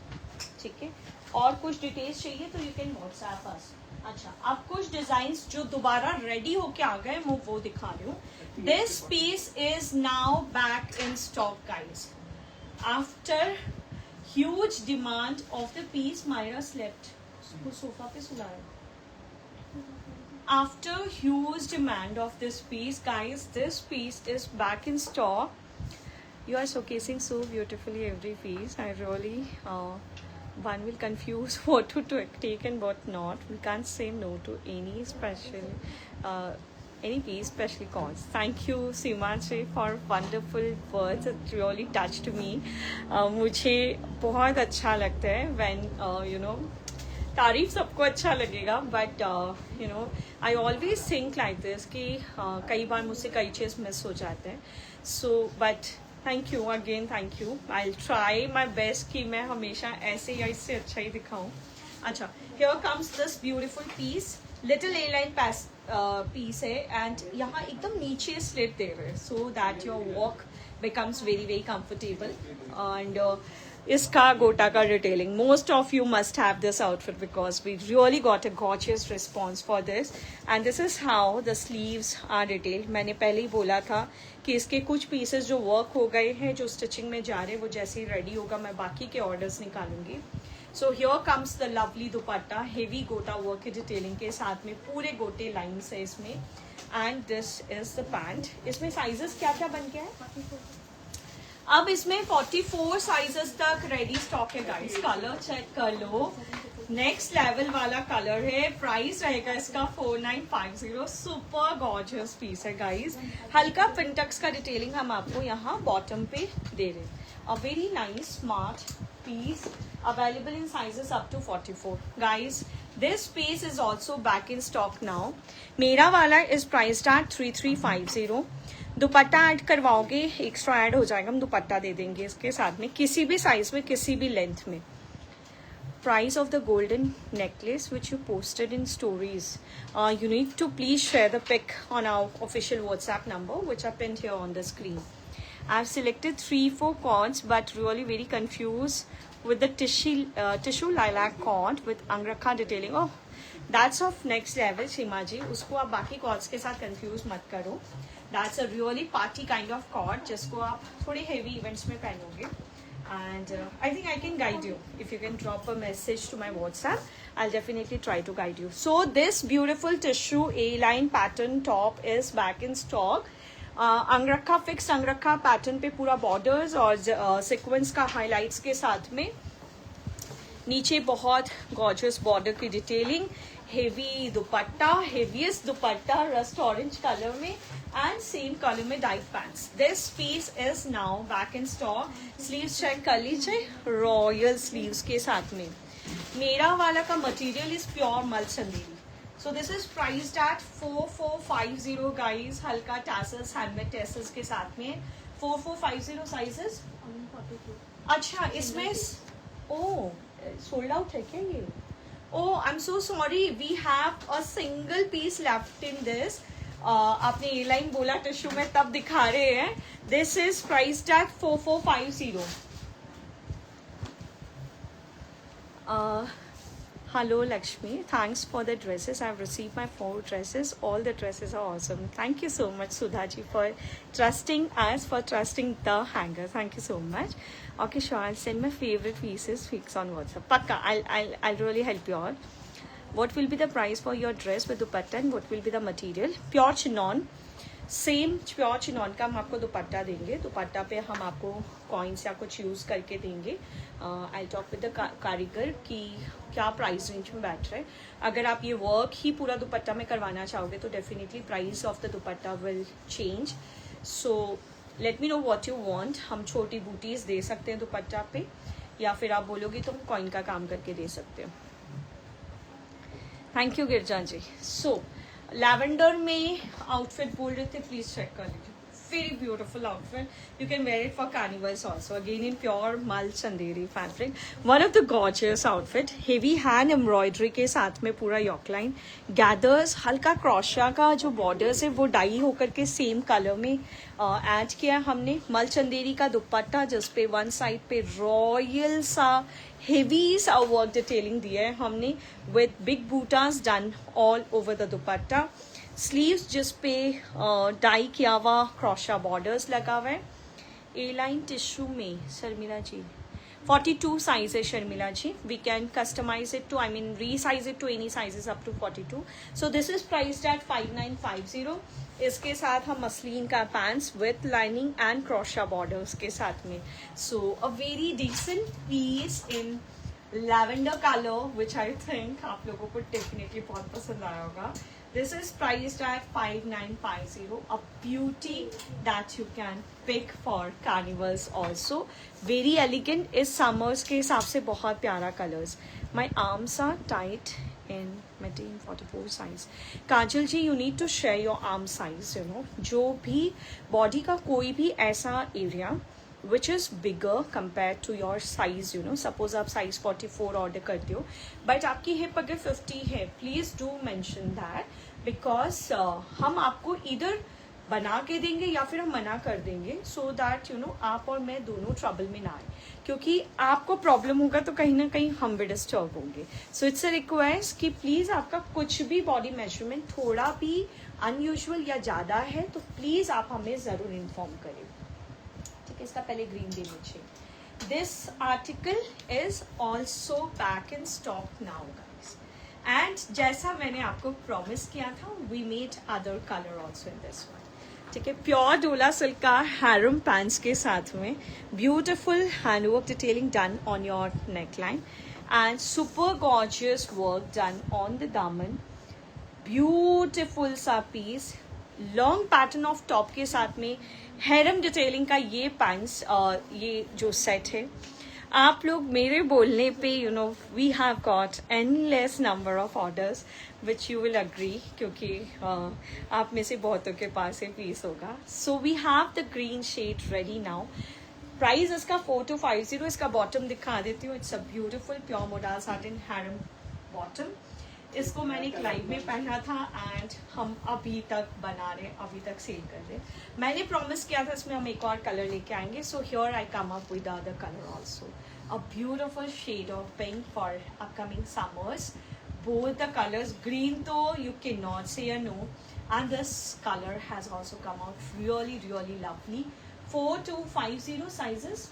ठीक है, और कुछ डिटेल्स चाहिए तो यू कैन व्हाट्सएप अस। अच्छा, अब कुछ डिजाइन्स जो दोबारा रेडी होके आ गए मैं वो दिखा रही हूँ। This piece is now back in stock guys after huge demand of the piece. Myra slept, उसको सोफा पे सुलाया। After huge demand of this piece, guys, this piece is back in stock. You are showcasing so beautifully every piece. I really, one will confuse what to take and what not. We can't say no to any special, any piece specially cause. Thank you, Simanshi, for wonderful words. It really touched me. मुझे बहुत अच्छा लगता है when you know, तारीफ सबको अच्छा लगेगा, but you know I always think like this कि कई बार मुझसे कई चीज़ मिस हो जाते हैं। So but thank you again, thank you. I will try my best कि मैं हमेशा ऐसे या इससे अच्छा ही दिखाऊँ। अच्छा, here comes this beautiful piece, little A line piece है एंड यहाँ एकदम नीचे स्लिट दे रहे हैं so that your walk becomes very very comfortable. And इसका गोटा का detailing, most of you must have this outfit because we really got a gorgeous response for this and this is how the sleeves are detailed. मैंने पहले ही बोला था कि इसके कुछ pieces जो वर्क हो गए हैं, जो स्टिचिंग में जा रहे हैं, वो जैसे ही रेडी होगा मैं बाकी के ऑर्डर्स निकालूंगी। So here comes the lovely dupatta, heavy गोटा वर्क की डिटेलिंग के साथ में, पूरे गोटे लाइन्स है इसमें and this is the pant. इसमें साइजेस क्या क्या बन गया है, अब इसमें 44 साइजेस तक रेडी स्टॉक है गाइस। कलर चेक कर लो, नेक्स्ट लेवल वाला कलर है। प्राइस रहेगा इसका 4950। सुपर गॉर्जियस पीस है गाइस। हल्का पिंटक्स का डिटेलिंग हम आपको यहाँ बॉटम पे दे रहे हैं। A very nice smart piece available in sizes up to 44 guys. This piece is also back in stock now. मेरा वाला is priced at 3350। Dupatta add करवाओगे एक्स्ट्रा ऐड हो जाएगा, हम दुपट्टा दे देंगे इसके साथ में, किसी भी साइज में, किसी भी लेंथ में। Price of the golden necklace which you posted in stories, you need to please share the pic on our official WhatsApp number which are pinned here on the screen. I've selected 3-4 cords but really very confused with the tissue lilac cord with angrakha detailing. Oh, that's of next level Seema ji, उसको आप बाकी coords के साथ confuse मत करो. That's a really party kind of coord जिसको आप थोड़े हेवी इवेंट्स में पहनोगे. And I think I can guide you. If you can drop a message to my WhatsApp, I'll definitely try to guide you. So this beautiful tissue A-line pattern top is back in stock. अंगरखा fix अंगरखा pattern पे पूरा borders और sequence का highlights के साथ में, नीचे बहुत gorgeous border की detailing, heavy dupatta, heaviest dupatta rust orange colour में एंड सेम कलर में diet pants. This piece is now back in stock. Sleeves check कर लीजिए, रॉयल स्लीव्स के साथ में. मेरा वाला का मटेरियल इज प्योर मल Chanderi. So this is priced at 4450 guys. हल्का टैसल्स, हैंडमेड टैसल्स के साथ में 4450 साइजेस. अच्छा इसमें ओह सोल्ड आउट है क्या ये? Oh I am so sorry, we have a single piece left in this. आपने ए लाइन बोला टिश्यू में तब दिखा रहे हैं. This is priced eight 4450. Hello Lakshmi, thanks for the dresses. I've received my 4 dresses. All the dresses are awesome. Thank you so much Sudha ji for trusting us, for trusting the hanger. Thank you so much. Okay, sure, I'll send my favorite pieces fix on WhatsApp. Pakka, I'll really help you out. What will be the price for your dress with dupatta and what will be the material? Pure chinon. Same pure chinon का हम आपको दुपट्टा देंगे. दुपट्टा पे हम आपको coins या कुछ use करके देंगे. आई टॉक विद द कारीगर कि क्या प्राइस रेंज में बैठ रहा है. अगर आप ये वर्क ही पूरा दुपट्टा में करवाना चाहोगे तो definitely price of the dupatta will change. So let me know what you want. हम छोटी बूटीज दे सकते हैं दुपट्टा पे, या फिर आप बोलोगे तो हम कॉइन का काम करके दे सकते हैं. Thank you Girija ji. So lavender में आउटफिट बोल रहे थे, प्लीज चेक कर लीजिए. Very beautiful outfit. You can wear it for carnivals also. Again in pure मल Chanderi fabric. One of the gorgeous outfit. Heavy hand embroidery के साथ में पूरा यॉकलाइन गैदर्स. हल्का क्रॉशा का जो बॉर्डर्स है वो डाई होकर के सेम कलर में ऐड किया हमने. मल चंदेरी का दुपट्टा जिसपे वन साइड पे रॉयल सा हेवी सा वर्क डिटेलिंग दिया है हमने विद बिग बूटास done all over the dupatta. Sleeves जिसपे डाई किया हुआ क्रॉशा बॉर्डर्स लगा हुआ है. ए लाइन टिश्यू में शर्मिला जी 42 साइज है Sharmila ji. We can customise it to, I mean resize it to any sizes up to 42. So this is priced at 5950. इसके साथ हम मसलिन का pants with lining and crochet borders के साथ में. So a very decent piece in lavender colour which I think आप लोगों को डेफिनेटली बहुत पसंद आया होगा. This is priced at 5950. A beauty that you can pick for carnivals also. Very elegant. इस summers के हिसाब से बहुत प्यारा colors. My arms are tight in medium 44 size. Kajal ji, you need to share your arm size. You know, जो भी body का कोई भी ऐसा area which is bigger compared to your size, you know, suppose आप size 44 order करते हो but आपकी hip अगर 50 है, please do mention that because हम आपको either बना के देंगे या फिर हम मना कर देंगे so that you know आप और मैं दोनों ट्रबल में ना आए, क्योंकि आपको प्रॉब्लम होगा तो कहीं ना कहीं हम भी डिस्टर्ब होंगे. सो इट्स अ रिक्वेस्ट कि प्लीज़ आपका कुछ भी बॉडी मेजरमेंट थोड़ा भी अनयूजुअल या ज़्यादा है तो प्लीज़ आप हमें ज़रूर इन्फॉर्म करें. इसका पहले ग्रीन दे लीजिए. This article is also back in stock now guys. And जैसा मैंने आपको प्रॉमिस किया था, we made other colour also in this one. ठीक है, प्योर डोला सिल्क का हैरम पैंट्स के साथ में beautiful handwork detailing done on your neck line and super gorgeous work done on the दामन. ब्यूटिफुल सा piece, long pattern of top के साथ में हैरम डिटेलिंग का ये पैंट्स, ये जो सेट है. आप लोग मेरे बोलने पे you know we have got endless number of orders which you will agree, क्योंकि आप में से बहुतों के पास ये पीस होगा. So we have the green shade ready now. Price इसका 4250. इसका बॉटम दिखा देती हूँ. It's a beautiful pure modal satin harem bottom. इसको मैंने एक लाइव में पहना था एंड हम अभी तक बना रहे, अभी तक सेल कर रहे. मैंने प्रॉमिस किया था इसमें हम एक और कलर लेके आएंगे. So here I come up with other colour also. A beautiful shade of pink for upcoming summers. both the colors. Green though you cannot say a no, and this color has also come out really really lovely. 4250 sizes.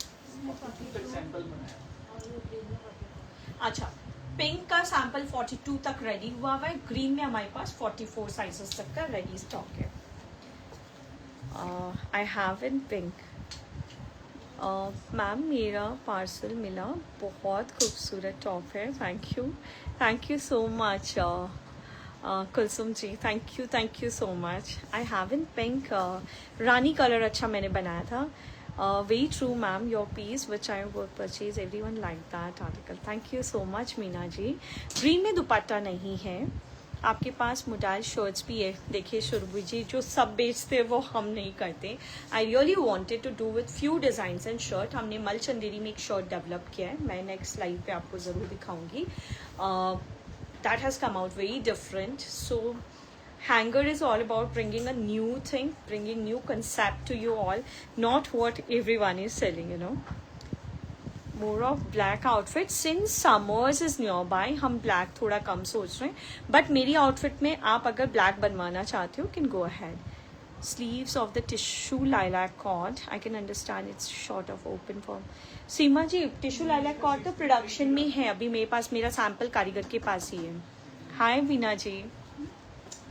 अच्छा, pink का sample 42 तक ready हुआ हुआ है. Green में हमारे पास 44 sizes तक का रेडी स्टॉक है. I have in pink. Ma'am मेरा पार्सल मिला, बहुत खूबसूरत टॉप है. Thank you so much Kulsum ji. Thank you so much. I have in pink. Rani colour अच्छा मैंने बनाया था. Very true ma'am, your piece which I would purchase, everyone liked that article. Thank you so much Meena ji. Green में दुपट्टा नहीं है आपके पास. Modal shirts भी है. देखिए शुरबू जी, जो सब बेचते हैं वो हम नहीं करते. I really wanted to do with few designs and shirt. हमने मल चंदेरी में एक शर्ट डेवलप किया है, मैं नेक्स्ट स्लाइड पे आपको ज़रूर दिखाऊंगी. That has come out very different. So hanger is all about bringing a new thing, bringing new concept to you all, not what everyone is selling, you know. More of black outfits since summers is nearby. हम black थोड़ा कम सोच रहे हैं, but मेरी outfit में आप अगर black बनवाना चाहते हो can go ahead. Sleeves of the tissue lilac cord. I can understand it's short of open form. Seema ji, tissue lilac cord तो production में है अभी मेरे पास. मेरा sample कारीगर के पास ही है. Hi वीना जी.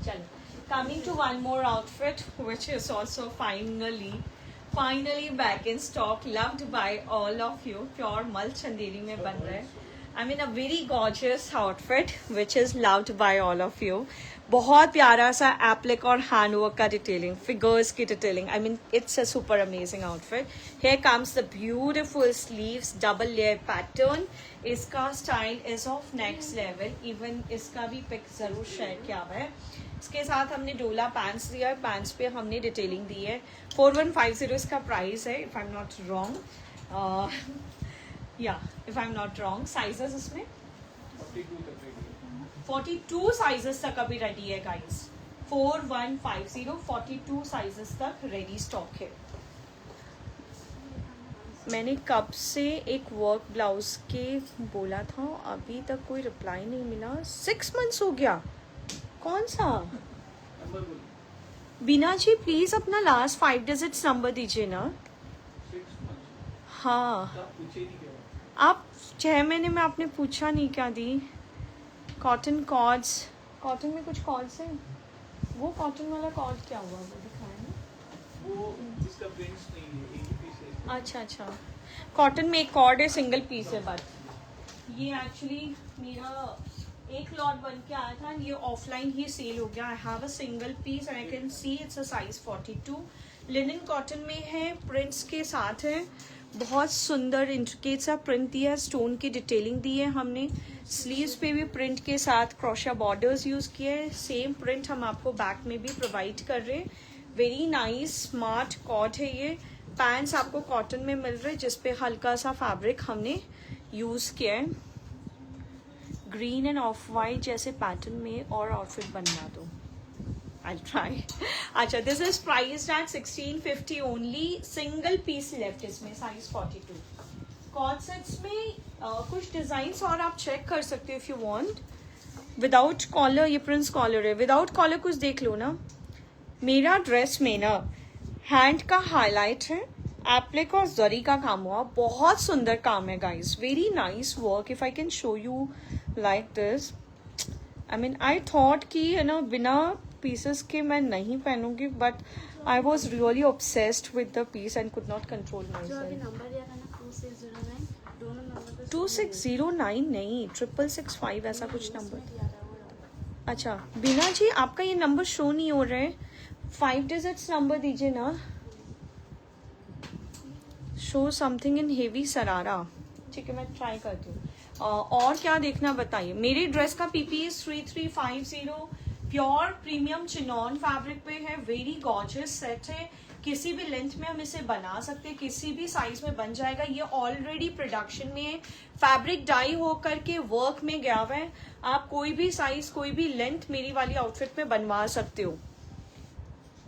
चलो, coming to one more outfit which is also finally back in stock, loved by all of you. Pure मल चंदेरी में बन रहा है. I mean a very gorgeous outfit which is loved by all of you. बहुत प्यारा सा applique और hand work का डिटेलिंग, फिगर्स की detailing. I mean it's a super amazing outfit. Here comes the beautiful sleeves, double layer pattern. इसका style is of next level. Even इसका भी pick जरूर शेयर किया हुआ है. इसके साथ हमने डोला पैंट्स दिया है. पैंट्स पे हमने डिटेलिंग दी है. 4150 इसका प्राइस है if I am not wrong. या if I am not wrong. Sizes इसमें 42 साइजेस तक अभी रेडी है गाइस. 4150 42 साइजेस तक रेडी स्टॉक है. मैंने कब से एक वर्क ब्लाउज के बोला था, अभी तक कोई रिप्लाई नहीं मिला. 6 मंथ्स हो गया. कौन सा? बीना जी प्लीज अपना लास्ट 5 डिजिट्स नंबर दीजिए ना. हाँ, आप 6 महीने में आपने पूछा नहीं क्या दी. कॉटन कॉर्ड्स, कॉटन में कुछ कॉर्ड्स हैं. वो कॉटन वाला कॉर्ड क्या हुआ, वो दिखाया ना. वो जिसका प्रिंट्स नहीं है, एक ही पीस है. अच्छा, कॉटन में एक कॉर्ड है, सिंगल पीस है. बट ये एक्चुअली मेरा एक लॉट बन के आया था. ये ऑफलाइन ही सेल हो गया. I have a single piece and I can see it's a size 42. Linen cotton में है, प्रिंट्स के साथ है. बहुत सुंदर इंट्रिकेट सा प्रिंट दिया है, स्टोन की डिटेलिंग दी है हमने. स्लीव्स पे भी प्रिंट के साथ क्रोशा बॉर्डर्स यूज़ किए हैं. सेम प्रिंट हम आपको बैक में भी प्रोवाइड कर रहे हैं. वेरी नाइस स्मार्ट कॉट है ये. पैंट्स आपको कॉटन में मिल रहे हैं जिसपे हल्का सा फैब्रिक हमने यूज़ किया है. ग्रीन एंड ऑफ वाइट जैसे पैटर्न में और आउटफिट बनवा दो. I'll try. अच्छा, this is priced at 1650 only. Single piece left इसमें, साइज 42. कॉर्ड सेट्स में कुछ डिजाइन्स और आप चेक कर सकते हो if you want. Without collar, ये प्रिंस कॉलर है. विदाउट कॉलर कुछ देख लो ना. मेरा ड्रेस में ना हैंड का हाईलाइट है, एप्लिक और जरी का काम हुआ. बहुत सुंदर काम है guys. Very nice work. If I can show you like this. I mean I thought कि है ना बिना पीसेस के मैं नहीं पहनूंगी, but I was really obsessed with the piece and could not control myself. 2609 नहीं, 6665 ऐसा कुछ नंबर. अच्छा बीना जी, आपका ये नंबर शो नहीं हो रहा है. 5 डिजिट्स नंबर दीजिए ना. शो समथिंग इन हेवी सरारा. ठीक है, मैं ट्राई करती हूँ. और क्या देखना बताइए. मेरी ड्रेस का PP is 3350. Pure premium chinon fabric पे है. वेरी गॉर्जियस सेट है. किसी भी लेंथ में हम इसे बना सकते हैं, किसी भी साइज में बन जाएगा. ये ऑलरेडी प्रोडक्शन में है. फैब्रिक डाई हो करके वर्क में गया हुआ है. आप कोई भी साइज, कोई भी लेंथ मेरी वाली आउटफिट में बनवा सकते हो.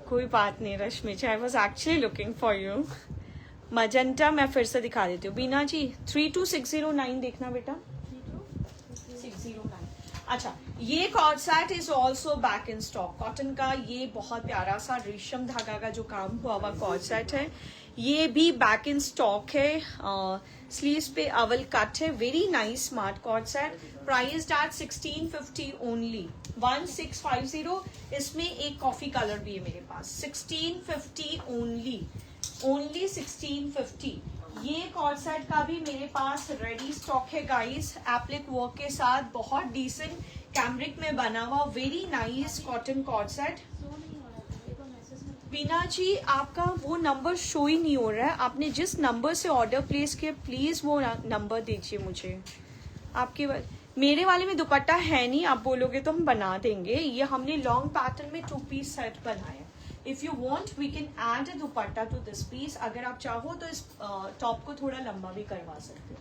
कोई बात नहीं Rashmi ji, I was actually looking for you. Magenta मैं फिर से दिखा देती हूँ. बीना जी 32609 देखना बेटा. 609. अच्छा, ये cord set is also back in stock. Cotton का ये बहुत प्यारा सा रेशम धागा का जो काम हुआ हुआ कॉर्ड सेट है, ये भी बैक इन स्टॉक है। स्लीव्स पे अवल कट है, very nice smart cord set. Price at 1650 only, 1650। इसमें एक कॉफी कलर भी है मेरे पास, 1650 ओनली, ओनली 1650। ये कॉर्ड सेट का भी मेरे पास रेडी स्टॉक है गाइस, एप्लिक वर्क के साथ, बहुत डिसेंट कैमरिक में बना हुआ very nice cotton coord set. Beena ji, आपका वो नंबर शो ही नहीं हो रहा है। आपने जिस नंबर से ऑर्डर प्लेस किया प्लीज वो नंबर दीजिए मुझे। आपके मेरे वाले में दुपट्टा है नहीं, आप बोलोगे तो हम बना देंगे। ये हमने लॉन्ग पैटर्न में 2 पीस सेट बनाया। If you want we can add a dupatta to this piece. अगर आप चाहो तो इस टॉप को थोड़ा लंबा भी करवा सकते हो।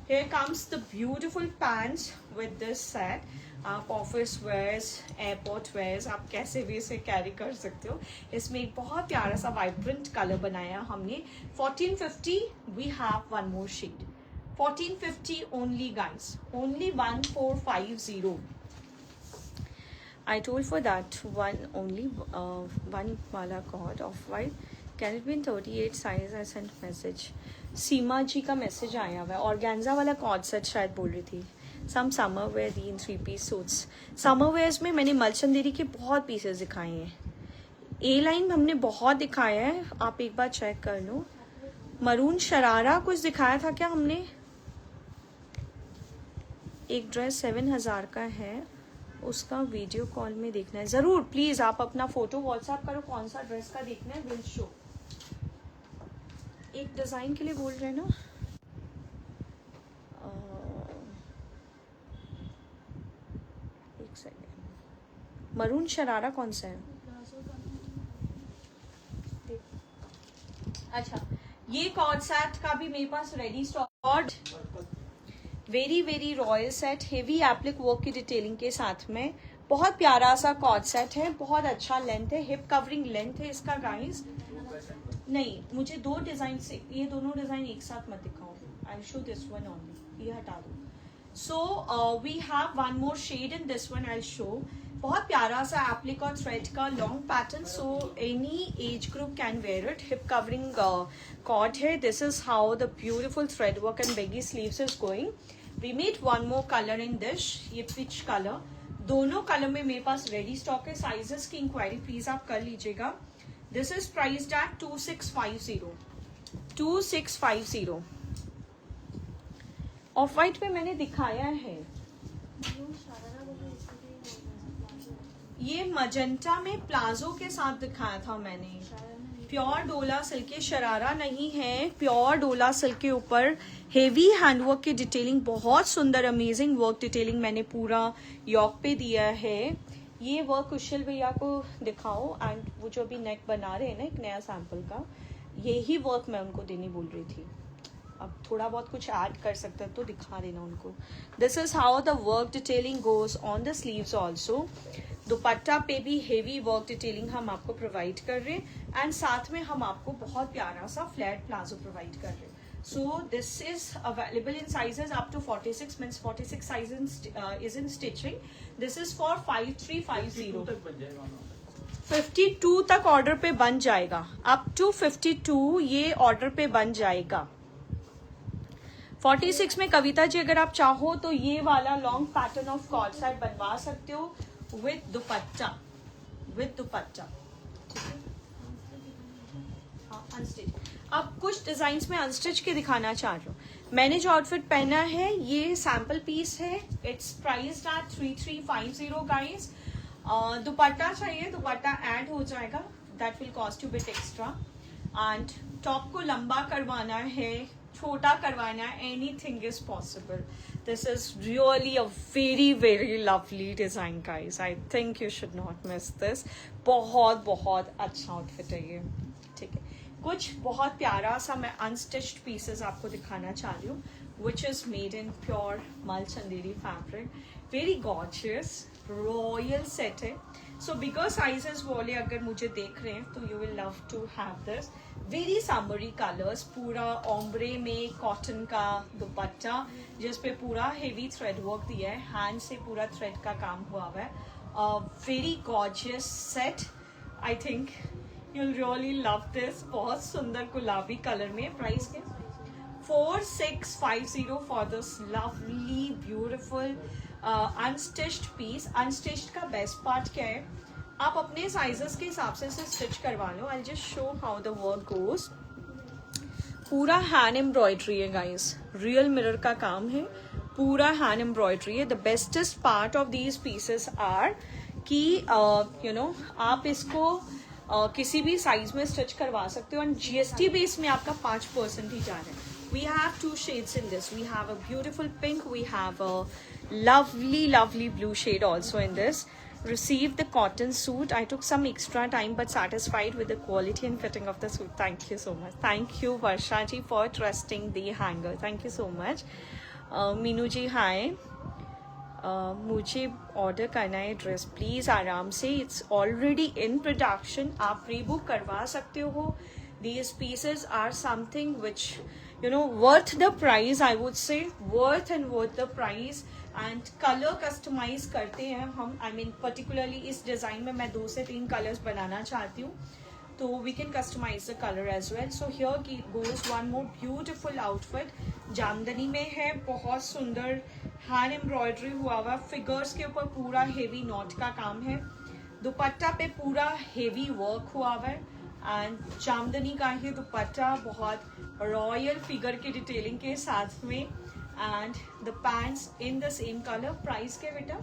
Here comes the beautiful pants with this set. आप ऑफिस वेयर्स, एयरपोर्ट वेयर्स, आप कैसे भी इसे कैरी कर सकते हो। इसमें एक बहुत प्यारा सा वाइब्रेंट कलर बनाया हमने। 1450 we have one more shade, 1450 only guys, only 1450। I told for that one only one wala cord of white. Can it be in 38 size? I sent message. सीमा जी का मैसेज आया हुआ है। ऑर्गेन्जा वाला cord set शायद बोल रही थी। सम summer where the in 3 piece suits. Summer wears में मैंने मलचंदेरी के बहुत पीसेस दिखाए हैं। ए लाइन हमने बहुत दिखाया है, आप एक बार चेक कर लो। मरून शरारा कुछ दिखाया था क्या हमने? एक ड्रेस 7000 का है, उसका वीडियो कॉल में देखना है। जरूर प्लीज आप अपना फोटो व्हाट्सएप करो, कौन सा ड्रेस का देखना है, विल शो। एक डिजाइन के लिए बोल रहे हैं ना। एक सेकेंड, मरून शरारा कौन सा है? अच्छा, ये कॉर्ड सेट का भी मेरे पास ready stock. Very very royal set, heavy applique work की डिटेलिंग के साथ में, बहुत प्यारा सा कॉर्ड सेट है, बहुत अच्छा लेंथ है, हिप कवरिंग लेंथ है इसका गाइस। नहीं, मुझे 2 डिजाइन से, ये दोनों डिजाइन एक साथ मत दिखाओ। I will show this one only, ये हटा दो। So we have one more shade in this one, I will show. बहुत प्यारा सा एप्लिक और थ्रेड का long pattern, so any age group can wear it. Hip covering coord है। This is how the beautiful thread work and baggy sleeves is going. We made one more colour in this, ये peach colour. दोनों colour में मेरे पास ready stock है। Sizes की inquiry please आप कर लीजिएगा। This is priced eight 2650, 2650। Of white में मैंने दिखाया है, ये मजेंटा में प्लाजो के साथ दिखाया था मैंने। प्योर डोला सिल्क के शरारा नहीं है, प्योर डोला सिल्क के ऊपर हेवी हैंडवर्क की डिटेलिंग, बहुत सुंदर अमेजिंग वर्क डिटेलिंग मैंने पूरा यॉक पे दिया है। ये वर्क कुशल भैया को दिखाओ, एंड वो जो अभी नेक बना रहे हैं ना एक नया सैंपल का, यही वर्क मैं उनको देने बोल रही थी। अब थोड़ा बहुत कुछ ऐड कर सकते हैं तो दिखा देना उनको। This is how the work detailing goes on the sleeves also. दुपट्टा पे भी हेवी वर्क डिटेलिंग हम आपको प्रोवाइड कर रहे हैं, एंड साथ में हम आपको बहुत प्यारा सा फ्लैट प्लाजो प्रोवाइड कर रहे हैं। So this is available in sizes up to 46, means 46 size is in stitching. This is for 5350. 52 तक ऑर्डर पे बन जाएगा, अप टू 52 ये ऑर्डर पे बन जाएगा। 46 में कविता जी अगर आप चाहो तो ये वाला long pattern of cord set बनवा सकते हो विद दुपट्टा, विद दुपट्टा। हाँ, अनस्टिच। अब कुछ डिजाइन में अनस्टिच के दिखाना चाह रही हूँ। मैंने जो आउटफिट पहना है ये सैम्पल पीस है। It's priced at 3350 guys. दुपट्टा चाहिए, दुपट्टा ऐड हो जाएगा, that will cost you bit extra. And top को लंबा करवाना है, छोटा करवाना है, anything is possible. This is really a very very lovely design guys, I think you should not miss this. बहुत बहुत अच्छा आउटफिट है ये, ठीक है। कुछ बहुत प्यारा सा मैं अनस्टिच्ड पीसेस आपको दिखाना चाह रही हूँ, which is made in pure मल Chanderi fabric, very gorgeous royal set है। सो बिगर साइजेस वाले अगर मुझे देख रहे हैं तो you will love to have this. Very summery colours, पूरा ओम्ब्रे में कॉटन का दुपट्टा जिसपे पूरा हेवी थ्रेड वर्क दिया है, हैंड से पूरा थ्रेड का काम हुआ हुआ है. Very gorgeous set. I think you'll really love this. बहुत सुंदर गुलाबी कलर में. प्राइस के 4650 for this lovely beautiful unstitched piece. Unstitched का बेस्ट पार्ट क्या है, आप अपने साइजेस के हिसाब से इसे स्टिच करवा लो. I just show how the work goes. पूरा हैंड एम्ब्रॉयडरी है गाइस, रियल मिरर का काम है, पूरा हैंड एम्ब्रॉयडरी है. The bestest part of these pieces are कि यू नो आप इसको किसी भी साइज में स्टिच करवा सकते हो. एंड जीएसटी बेस में आपका 5% ही जा रहा है. We have 2 shades in this. We have a beautiful pink, we have a lovely blue shade also in this. Received the cotton suit. I took some extra time but satisfied with the quality and fitting of the suit. Thank you so much. Thank you Varsha ji for trusting the hanger. Thank you so much. Meenu ji hi. मुझे order करना है dress, please आराम से. It's already in production, आप pre book करवा सकते हो. These pieces are something which you know worth the price. I would say worth the price. And colour customise करते हैं हम. आई मीन पर्टिकुलरली इस डिजाइन में मैं 2 से 3 कलर्स बनाना चाहती हूँ, तो we can customise the colour as well. So here goes one more beautiful outfit. Jamdani में है, बहुत सुंदर हैंड एम्ब्रॉयडरी हुआ हुआ. फिगर्स के ऊपर पूरा हेवी नॉट का काम है. दुपट्टा पे पूरा हेवी वर्क हुआ हुआ है. एंड जामदनी का ही दुपट्टा, बहुत रॉयल फिगर की डिटेलिंग के साथ में. And the pants in the same colour. Price के बेटा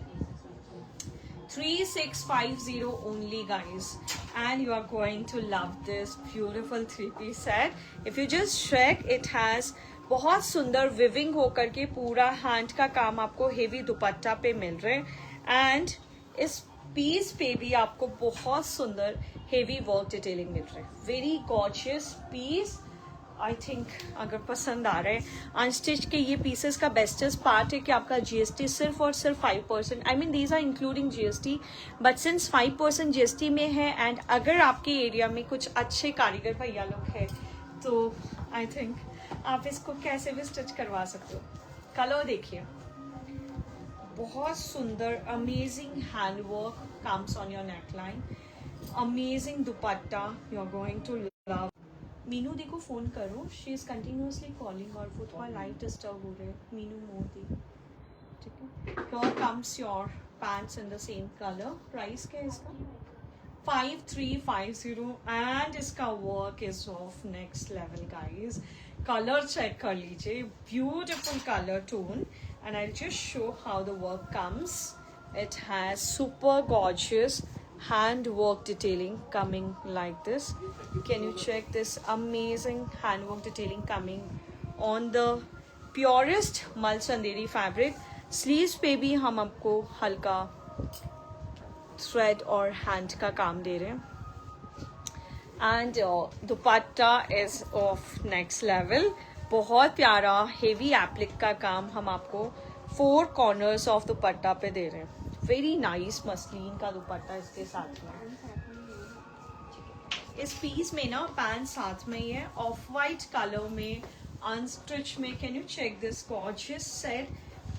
3650 only guys, and you are going to love this beautiful 3-piece set. If you just check, it has बहुत सुंदर विविंग होकर के पूरा हैंड का काम आपको हेवी दुपट्टा पे मिल रहा है. एंड इस पीस पे भी आपको बहुत सुंदर हेवी वर्क डिटेलिंग मिल रहा है. Very gorgeous piece. I think अगर पसंद आ रहा है. अनस्टिच के ये पीसेस का बेस्टेस्ट पार्ट है कि आपका जीएसटी सिर्फ और सिर्फ 5%. I mean these are including GST, but since 5% GST में है. एंड अगर आपके एरिया में कुछ अच्छे कारीगर भैया लोग हैं तो आई थिंक आप इसको कैसे भी स्टिच करवा सकते हो. कलर देखिए, बहुत सुंदर amazing hand work comes on your neckline. Amazing dupatta, you are going to love. Meenu di को फोन करो, शी इज कंटिन्यूसली कॉलिंग और वो थोड़ा लाइट डिस्टर्ब हो रहे. मीनू मोदी, ठीक है. Here comes your pants in the same colour. Price क्या है इसका 5350. एंड इसका work is of next level guys. Colour check कर लीजिए, beautiful colour tone. And I just show how the work comes. It has super gorgeous hand work detailing coming like this. Can you check this amazing hand work detailing coming on the purest mal chanderi fabric. sleeves पे भी हम आपको हल्का thread और hand का काम दे रहे हैं. and dupatta is of next level. बहुत प्यारा हेवी एप्लिक का काम हम आपको 4 corners of दुपट्टा पे दे रहे हैं. वेरी नाइस मसलिन का दुपट्टा इसके साथ में. इस पीस में ना पैंट साथ में ही है, ऑफ वाइट कलर में, अनस्टिच में. Can you check this gorgeous set.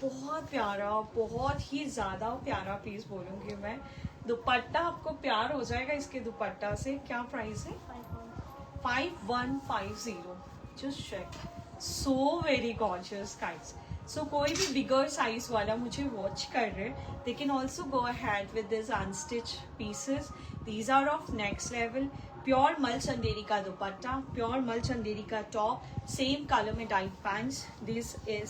बहुत प्यारा, बहुत ही ज्यादा प्यारा पीस बोलूंगी मैं. दुपट्टा आपको प्यार हो जाएगा इसके दुपट्टा से. क्या प्राइस है 5150. Just check, so very gorgeous guys. So कोई भी बिगर साइज वाला मुझे वॉच कर रहे, they can also go ahead with this unstitch pieces. These are of next level. Pure मल चंदेरी का दुपट्टा, प्योर मल चंदेरी का टॉप, सेम कलर में diet pants. This is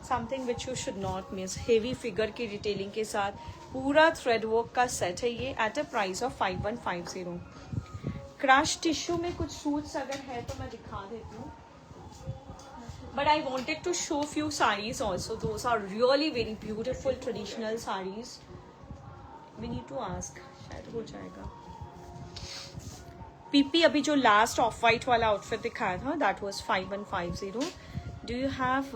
something which you should not miss. Heavy figure की detailing के साथ पूरा thread work का सेट है ये, eight a price of 5150. Crush tissue में कुछ सूट्स अगर है तो मैं दिखा देती हूँ. But I wanted to show few sarees also. Those are really very beautiful traditional sarees. We need to ask. शायद हो जाएगा. पीपी अभी जो लास्ट ऑफ वाइट वाला आउटफिट दिखाया था, that was 5150. Do you have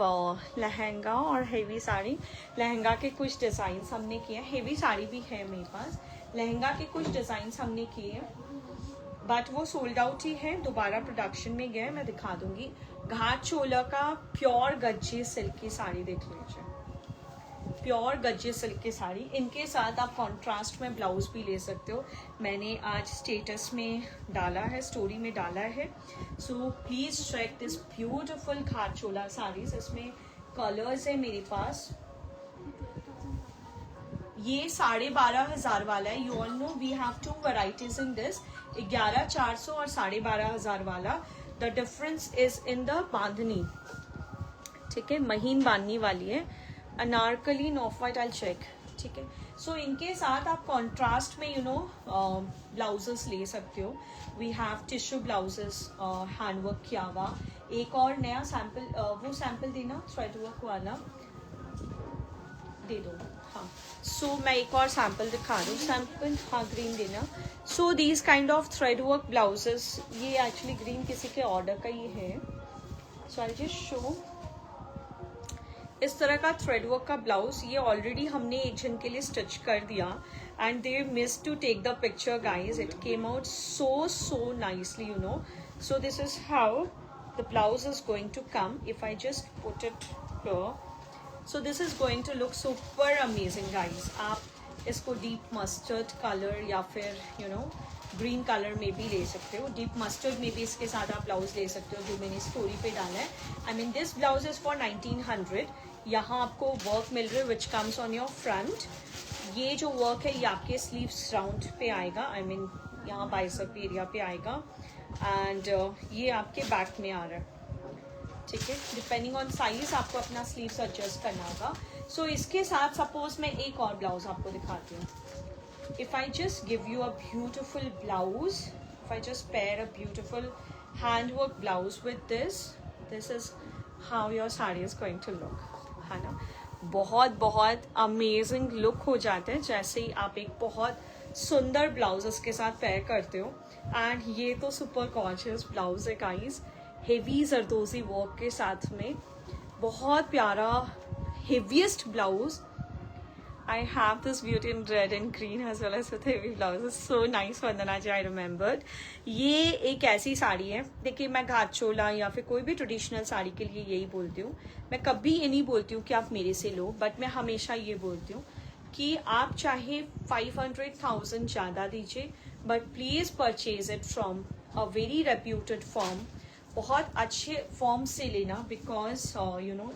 lehenga और हेवी साड़ी? लहंगा के कुछ डिजाइन हमने किए. हेवी साड़ी भी है मेरे पास. लहंगा के कुछ डिज़ाइंस हमने किए हैं बट वो सोल्ड आउट ही है, दोबारा प्रोडक्शन में गए, मैं दिखा दूंगी। घाट चोला का प्योर गज्जे सिल्क की साड़ी देख लीजिए, प्योर गज्जे सिल्क की साड़ी। इनके साथ आप कॉन्ट्रास्ट में ब्लाउज भी ले सकते हो, मैंने आज स्टेटस में डाला है, स्टोरी में डाला है। So please check this beautiful Gharchola saris. इसमें कलर्स है मेरे पास। ये 12,500 वाला है। You all know we have two varieties in this, 11,400 और 12,500 वाला। The difference is in the bandhani, ठीक है, महीन बांधनी वाली है। Anarkali off white, I check, ठीक है। सो इनके साथ आप कॉन्ट्रास्ट में ब्लाउजेस ले सकते हो। We have tissue blouses handwork किया हुआ। एक और नया सैम्पल, वो सैम्पल देना थ्रेड वर्क वाला दे दो, हाँ। सो मैं एक और सैम्पल दिखा दूँ, सैम्पल, हाँ ग्रीन देना। So these kind of thread work blouses, ये एक्चुअली ग्रीन किसी के ऑर्डर का ही है। सो आई जस्ट शो इस तरह का थ्रेड वर्क का ब्लाउज। ये ऑलरेडी हमने एक जन के लिए स्टिच कर दिया and they miss to take the picture guys. It came out so nicely, you know. So this is how the blouse is going to come if I just put it here. So this is going to look super amazing guys. आप इसको deep mustard colour या फिर green colour में भी ले सकते हो। Deep mustard में भी इसके साथ आप ब्लाउज ले सकते हो, जो मैंने स्टोरी पे डाला है। I mean this blouse is for 1900। यहाँ आपको वर्क मिल रहा है which comes on your front. ये जो वर्क है ये आपके स्लीव्स राउंड पे आएगा, आई मीन यहाँ बाइसेप एरिया पे आएगा एंड ये आपके बैक में आ रहा है, ठीक है। डिपेंडिंग ऑन साइज आपको अपना स्लीव्स एडजस्ट करना होगा। सो इसके साथ सपोज मैं एक और ब्लाउज आपको दिखाती हूँ। If I just give you a beautiful blouse, if I just pair a beautiful handwork blouse with this, this is how your saree is going to look, है ना। बहुत बहुत अमेजिंग लुक हो जाते हैं जैसे ही आप एक बहुत सुंदर ब्लाउज के साथ पेयर करते हो। एंड ये तो सुपर गॉर्जियस ब्लाउज है गाइस, हेवी जरदोजी वर्क के साथ में, बहुत प्यारा heaviest blouse. I have this beauty in red and green as well as with heavy blouses. So nice Vandana ji, I remembered. ये एक ऐसी साड़ी है, देखिए मैं घाट चोला या फिर कोई भी ट्रेडिशनल साड़ी के लिए यही बोलती हूँ। मैं कभी ये नहीं बोलती हूँ कि आप मेरे से लो, बट मैं हमेशा ये बोलती हूँ कि आप चाहे 500,000 ज़्यादा दीजिए, but please purchase it from a very reputed firm. बहुत अच्छे फॉर्म से लेना, बिकॉज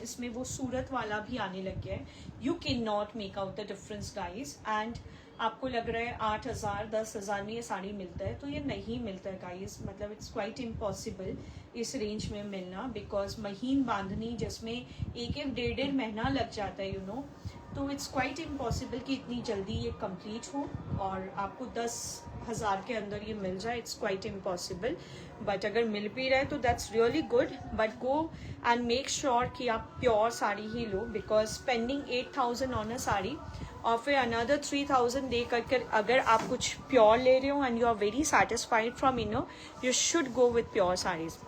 इसमें वो सूरत वाला भी आने लग गया है। You can not make out the difference guys. And आपको लग रहा है 8,000 10,000 में ये साड़ी मिलता है, तो ये नहीं मिलता है गाइज। मतलब इट्स क्वाइट इम्पॉसिबल इस रेंज में मिलना, बिकॉज महीन बांधनी जिसमें एक 1.5 महीना लग जाता है तो इट्स क्वाइट इम्पॉसिबल कि इतनी जल्दी ये कंप्लीट हो और आपको 10,000 के अंदर ये मिल जाए। इट्स क्वाइट इम्पॉसिबल, बट अगर मिल भी रहा है तो that's really good. But go and make sure कि आप pure sari he low, because spending 8,000 on a sari और फिर अनदर 3,000 दे करके अगर आप कुछ प्योर ले रहे हो and you are very satisfied from you should go with pure saris.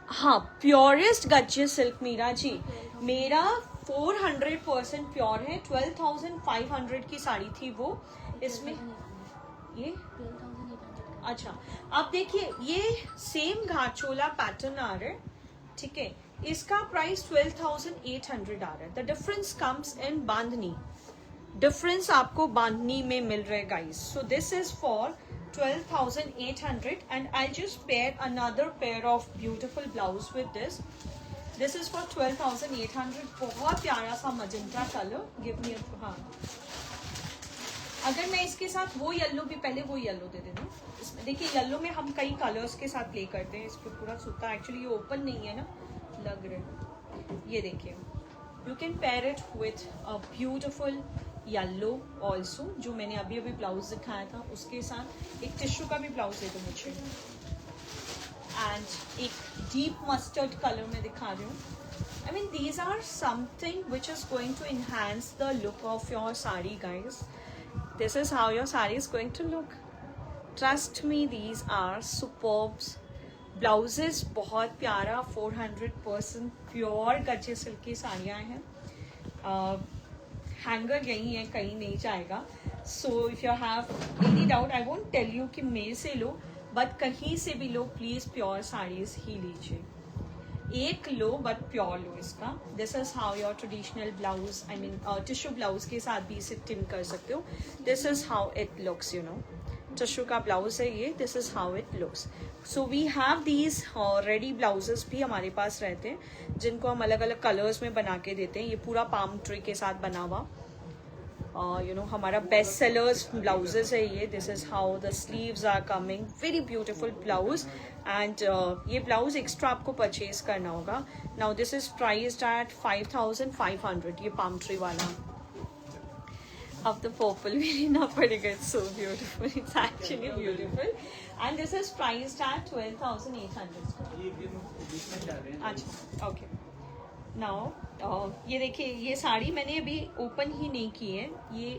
हाँ, प्योरेस्ट गज्जे सिल्क मीरा जी, मेरा 400% प्योर है। 12,500 की साड़ी थी वो। इसमें ये अच्छा, आप देखिए ये सेम घाट चोला पैटर्न आ रहा है, ठीक है। इसका प्राइस 12,800 आ रहा है। The difference comes in bandhani, difference आपको बांधनी में मिल रहा है guys. So this is for 12,800 and I'll just pair another pair of beautiful blouse with this. This is for 12,800. बहुत प्यारा सा मजेंटा कलर। गिव मी हाँ, अगर मैं इसके साथ वो येलो भी, पहले वो येलो दे देना। इसमें देखिए येलो में हम कई कलर्स के साथ प्ले करते हैं। इस पर पूरा सूता, एक्चुअली ये ओपन नहीं है ना, लग रहा है। ये देखिए, you can pair it with a beautiful yellow also, जो मैंने अभी अभी ब्लाउज दिखाया था उसके साथ। एक टिश्यू का भी ब्लाउज दे दो मुझे, एंड एक डीप मस्टर्ड कलर में दिखा रही हूँ। I mean these are something which is going to enhance the look of your sari guys. This is how your sari is going to look. Trust me, these are superb blouses. बहुत प्यारा 400% pure गज्जे silk की साड़ियाँ हैं। Hanger यही है, कहीं नहीं जाएगा. So if you have any doubt, I won't tell you कि मेरे से लो, बट कहीं से भी लो, प्लीज प्योर साड़ीज ही लीजिए. एक लो बट प्योर लो इसका. This is how your traditional blouse, I mean tissue blouse के साथ भी इसे टिम कर सकते हो. This is how it looks, you know. Tissue का ब्लाउज है ये. This is how it looks. So we have these ready blouses भी हमारे पास रहते हैं, जिनको हम अलग अलग कलर्स में बना के देते हैं. ये पूरा पाम ट्री के साथ बना हुआ, यू नो, हमारा बेस्ट सेलर्स ब्लाउजेस है ये. This is how the sleeves are coming. Very beautiful blouse. And ये ब्लाउज एक्स्ट्रा आपको परचेज करना होगा. Now this is priced at 5500. ये पाम ट्री वाला. Of the purple very not पड़ेगा. It's so beautiful. It's actually beautiful. And this is priced at 12,800. अच्छा, okay. Now ये देखिए, ये साड़ी मैंने अभी ओपन ही नहीं की है. ये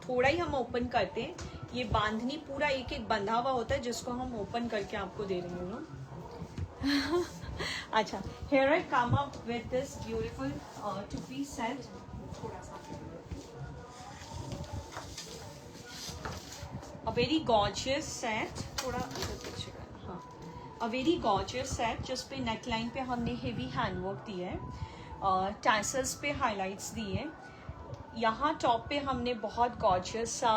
थोड़ा ही हम ओपन करते हैं. ये बांधनी पूरा एक एक बंधा हुआ होता है, जिसको हम ओपन करके आपको दे रहे हैं ना. अच्छा, here I come up with this beautiful two-piece set. थोड़ा सा a very gorgeous set. थोड़ा पीछे करना. हाँ, a very gorgeous set जिस पे नेकलाइन पे हमने हेवी हैंडवर्क दिया है, टैसल्स पे हाइलाइट्स दिए हैं. यहाँ टॉप पे हमने बहुत गॉर्जियस सा,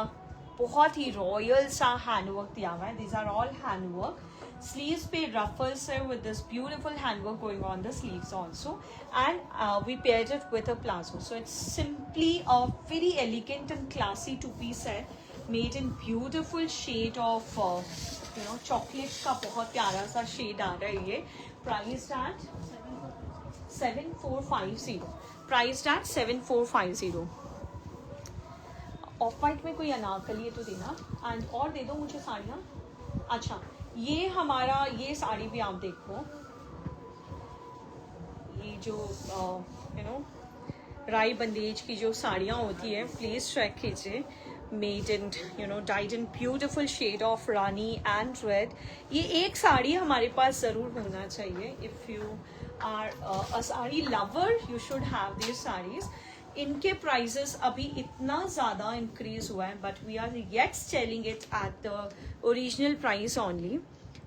बहुत ही रॉयल सा हैंडवर्क दिया हुआ है. These are all handwork. Sleeves पे रफल्स है with this beautiful handwork going on the sleeves also, and we paired it with a plazo. So it's simply a very elegant and classy two-piece set made in beautiful shade of you know, chocolate का बहुत प्यारा सा shade आ रहा है ये. Priced at 7450. Priced at 7450. Of white में कोई अनारकली है तो देना. एंड और दे दो मुझे साड़ियाँ. अच्छा, ये हमारा, ये साड़ी भी आप देखो. ये जो यू नो राई बंदेज की जो साड़ियाँ होती है, प्लीज चेक कीजिए. Made in, you know, dyed in beautiful shade of rani and red. ये एक साड़ी हमारे पास जरूर होना चाहिए. If you are a sari lover, you should have this saris. इनके प्राइजेस अभी इतना ज़्यादा इंक्रीज हुआ है, but we are yet selling it at the original price only.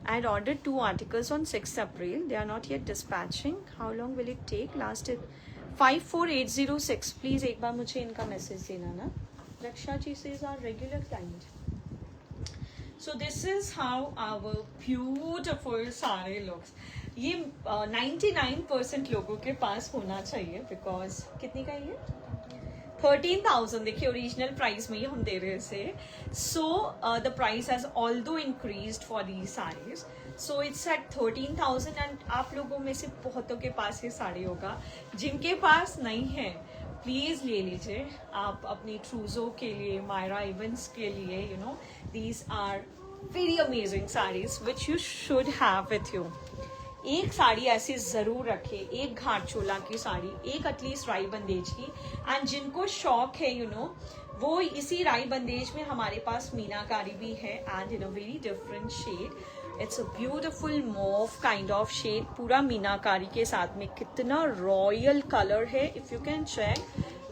I had ordered 2 articles on 6th April. They are not yet dispatching. How long will it take? Last it 54806. Please एक बार मुझे इनका message देना ना. Raksha ji says our regular client. So this is how our beautiful saree looks. ये 99% लोगों के पास होना चाहिए, बिकॉज कितनी का ये 13,000. देखिए, ओरिजिनल प्राइस में ही हम दे रहे इसे. So the price has although increased for these saris. So it's at 13,000. And आप लोगों में से बहुतों के पास ये साड़ी होगा. जिनके पास नहीं है, प्लीज ले लीजिए. आप अपनी ट्रूजो के लिए, मायरा इवेंट्स के लिए, you know, these are very amazing saris which you should have with you. एक साड़ी ऐसी जरूर रखे, एक घाट चोला की साड़ी, एक एटलीस्ट राई बंदेज की. एंड जिनको शौक है, यू नो, वो इसी राई बंदेज में हमारे पास मीनाकारी भी है, and in a very different shade. It's a beautiful mauve kind of shade, पूरा मीनाकारी के साथ में. कितना रॉयल कलर है. If you can check,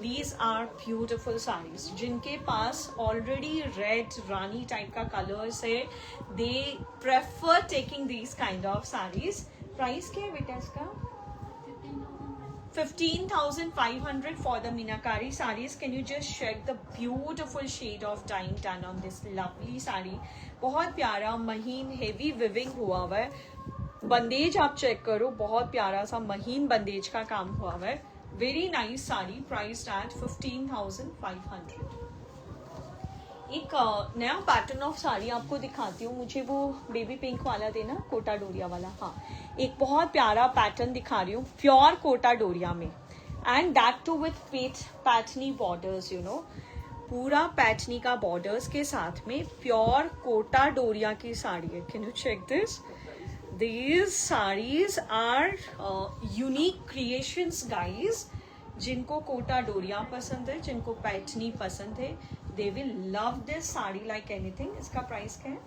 these are beautiful sarees. जिनके पास ऑलरेडी रेड रानी टाइप का कलर्स है, they prefer taking these kind of sarees. Price क्या है बेटा इसका? 15,500 for the Meenakari sarees. Can you just check the beautiful shade of dyeing tan on this lovely saree? बहुत प्यारा महीन हेवी विविंग हुआ हुआ है. बंदेज आप चेक करो, बहुत प्यारा सा महीन बंदेज का काम हुआ हुआ है. Very nice sari. Priced eight 15,500. एक नया पैटर्न ऑफ साड़ी आपको दिखाती हूँ. मुझे वो बेबी पिंक वाला देना, कोटा डोरिया वाला. हाँ, एक बहुत प्यारा पैटर्न दिखा रही हूँ, प्योर कोटा डोरिया में, and that too with Paithani borders. You know, पूरा पैटनी का बॉर्डर्स के साथ में प्योर कोटा डोरिया की साड़ी है. Can you check this? These sarees are unique creations, guys. जिनको कोटा डोरिया पसंद है, जिनको पैटनी पसंद है, they will love this sari like anything. इसका प्राइस क्या है?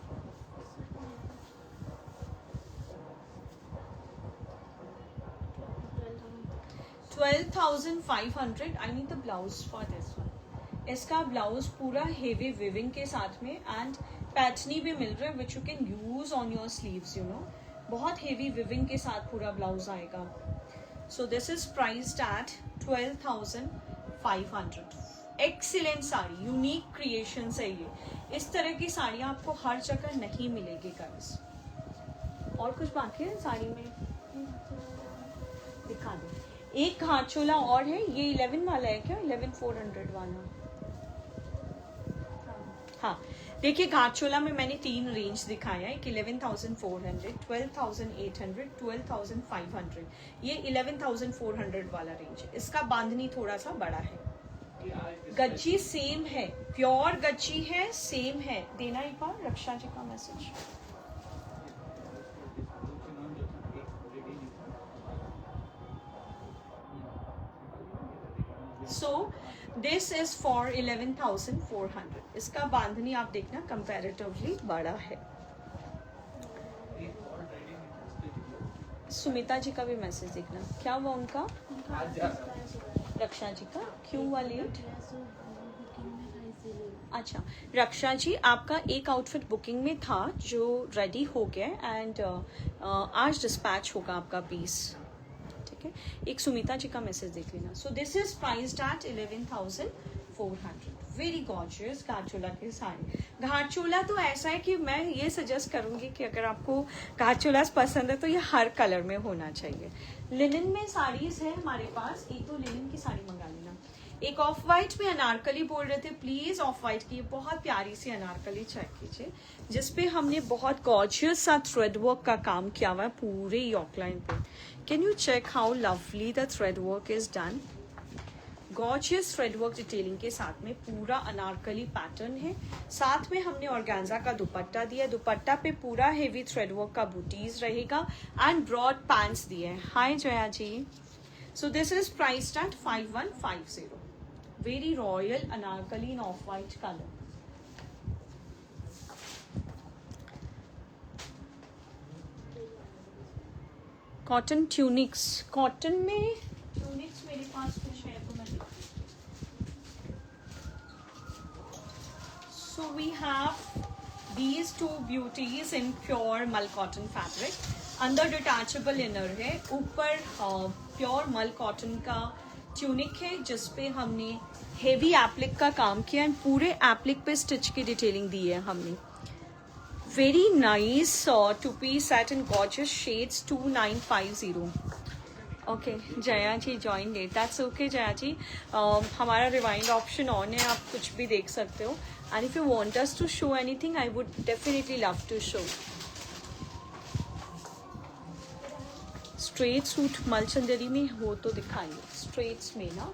$12,500. I need the blouse for this one. इसका ब्लाउज पूरा हेवी विविंग के साथ में एंड पैटर्नी भी मिल रहा है विच you can use on your sleeves, you know, बहुत हेवी विविंग के साथ पूरा ब्लाउज आएगा. सो this is priced eight 12,500. Excellent sari, unique creation है ये. इस तरह की साड़ियाँ आपको हर जगह नहीं मिलेगी गाइस. और कुछ बाकी है साड़ी में, दिखा दो. एक घाट चोला और है, ये 11 वाला है क्या, 11,400 वाला. हाँ देखिए, घाट चोला में मैंने 3 रेंज दिखाया है, 11,400, 12,800, 12,500. ये 11,400 वाला रेंज. इसका बांधनी थोड़ा सा बड़ा है. गज्जी सेम है, प्योर गज्जी है, सेम है. देना एक बार रक्षा जी का message. So this is for 11,400. इसका बांधनी आप देखना कंपैरेटिवली बड़ा है. सुमिता जी का भी मैसेज देखना. क्या हुआ उनका, रक्षा जी का, क्यों हुआ लेट. अच्छा रक्षा जी, आपका एक आउटफिट बुकिंग में था जो रेडी हो गया एंड आज डिस्पैच होगा आपका पीस. ठीक है, एक सुमिता जी का मैसेज देख लेना. So this is priced at 11,400. Very gorgeous Gharchola की साड़ी. घाटचोला तो ऐसा है कि मैं ये सजेस्ट करूंगी कि अगर आपको घाटचोला पसंद है तो ये हर कलर में होना चाहिए. लिनन में साड़ीज है हमारे पास. एक तो लिनन की साड़ी मंगा लेना. एक ऑफ वाइट में अनारकली बोल रहे थे, प्लीज ऑफ वाइट की बहुत प्यारी सी अनारकली चेक कीजिए जिसपे हमने बहुत गॉर्जियस सा थ्रेड वर्क का काम किया हुआ है पूरे यॉकलाइन पे. Can you check how lovely the thread work is done. Gorgeous thread work detailing के साथ में पूरा अनारकली पैटर्न है. साथ में हमने ऑर्गेन्जा का दुपट्टा दिया. दुपट्टा पे पूरा हेवी थ्रेड वर्क का बूटीज रहेगा एंड ब्रॉड पैंट्स दिए हैं. Hi Jaya ji. So this is priced at 5,150. Very royal anarkali in off white colour. Cotton tunics. Cotton में ट्यूनिक्स मेरे पास कुछ है तो मैं देखती हूँ. So we have these two beauties in pure mul cotton fabric. अंदर डिटैचेबल इनर है, ऊपर प्योर मल कॉटन का ट्यूनिक है जिसपे हमने हेवी एप्लिक का काम किया एंड पूरे एप्लिक पे स्टिच की डिटेलिंग दी है हमने. Very nice two piece set in gorgeous shades. 2,950. Okay Jaya ji join late, that's okay Jaya ji. हमारा रिवाइंड ऑप्शन ऑन है, आप कुछ भी देख सकते हो. And if you want us to show anything I would definitely love to show. Straight suit mul Chanderi में हो तो दिखाइए. स्ट्रेट्स में ना,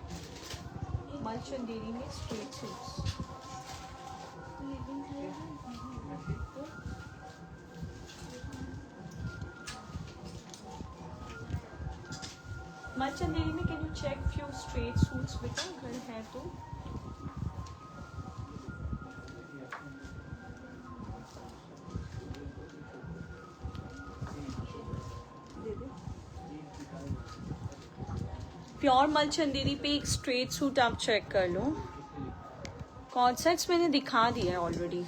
मलचंदेरी में स्ट्रेट सूट्स. मलचंदेरी में can you check few straight suits बेटा अगर है तो. प्योर मलचंदेरी पे एक स्ट्रेट सूट आप चेक कर लो. कॉन्सेप्ट्स मैंने दिखा दिया है ऑलरेडी.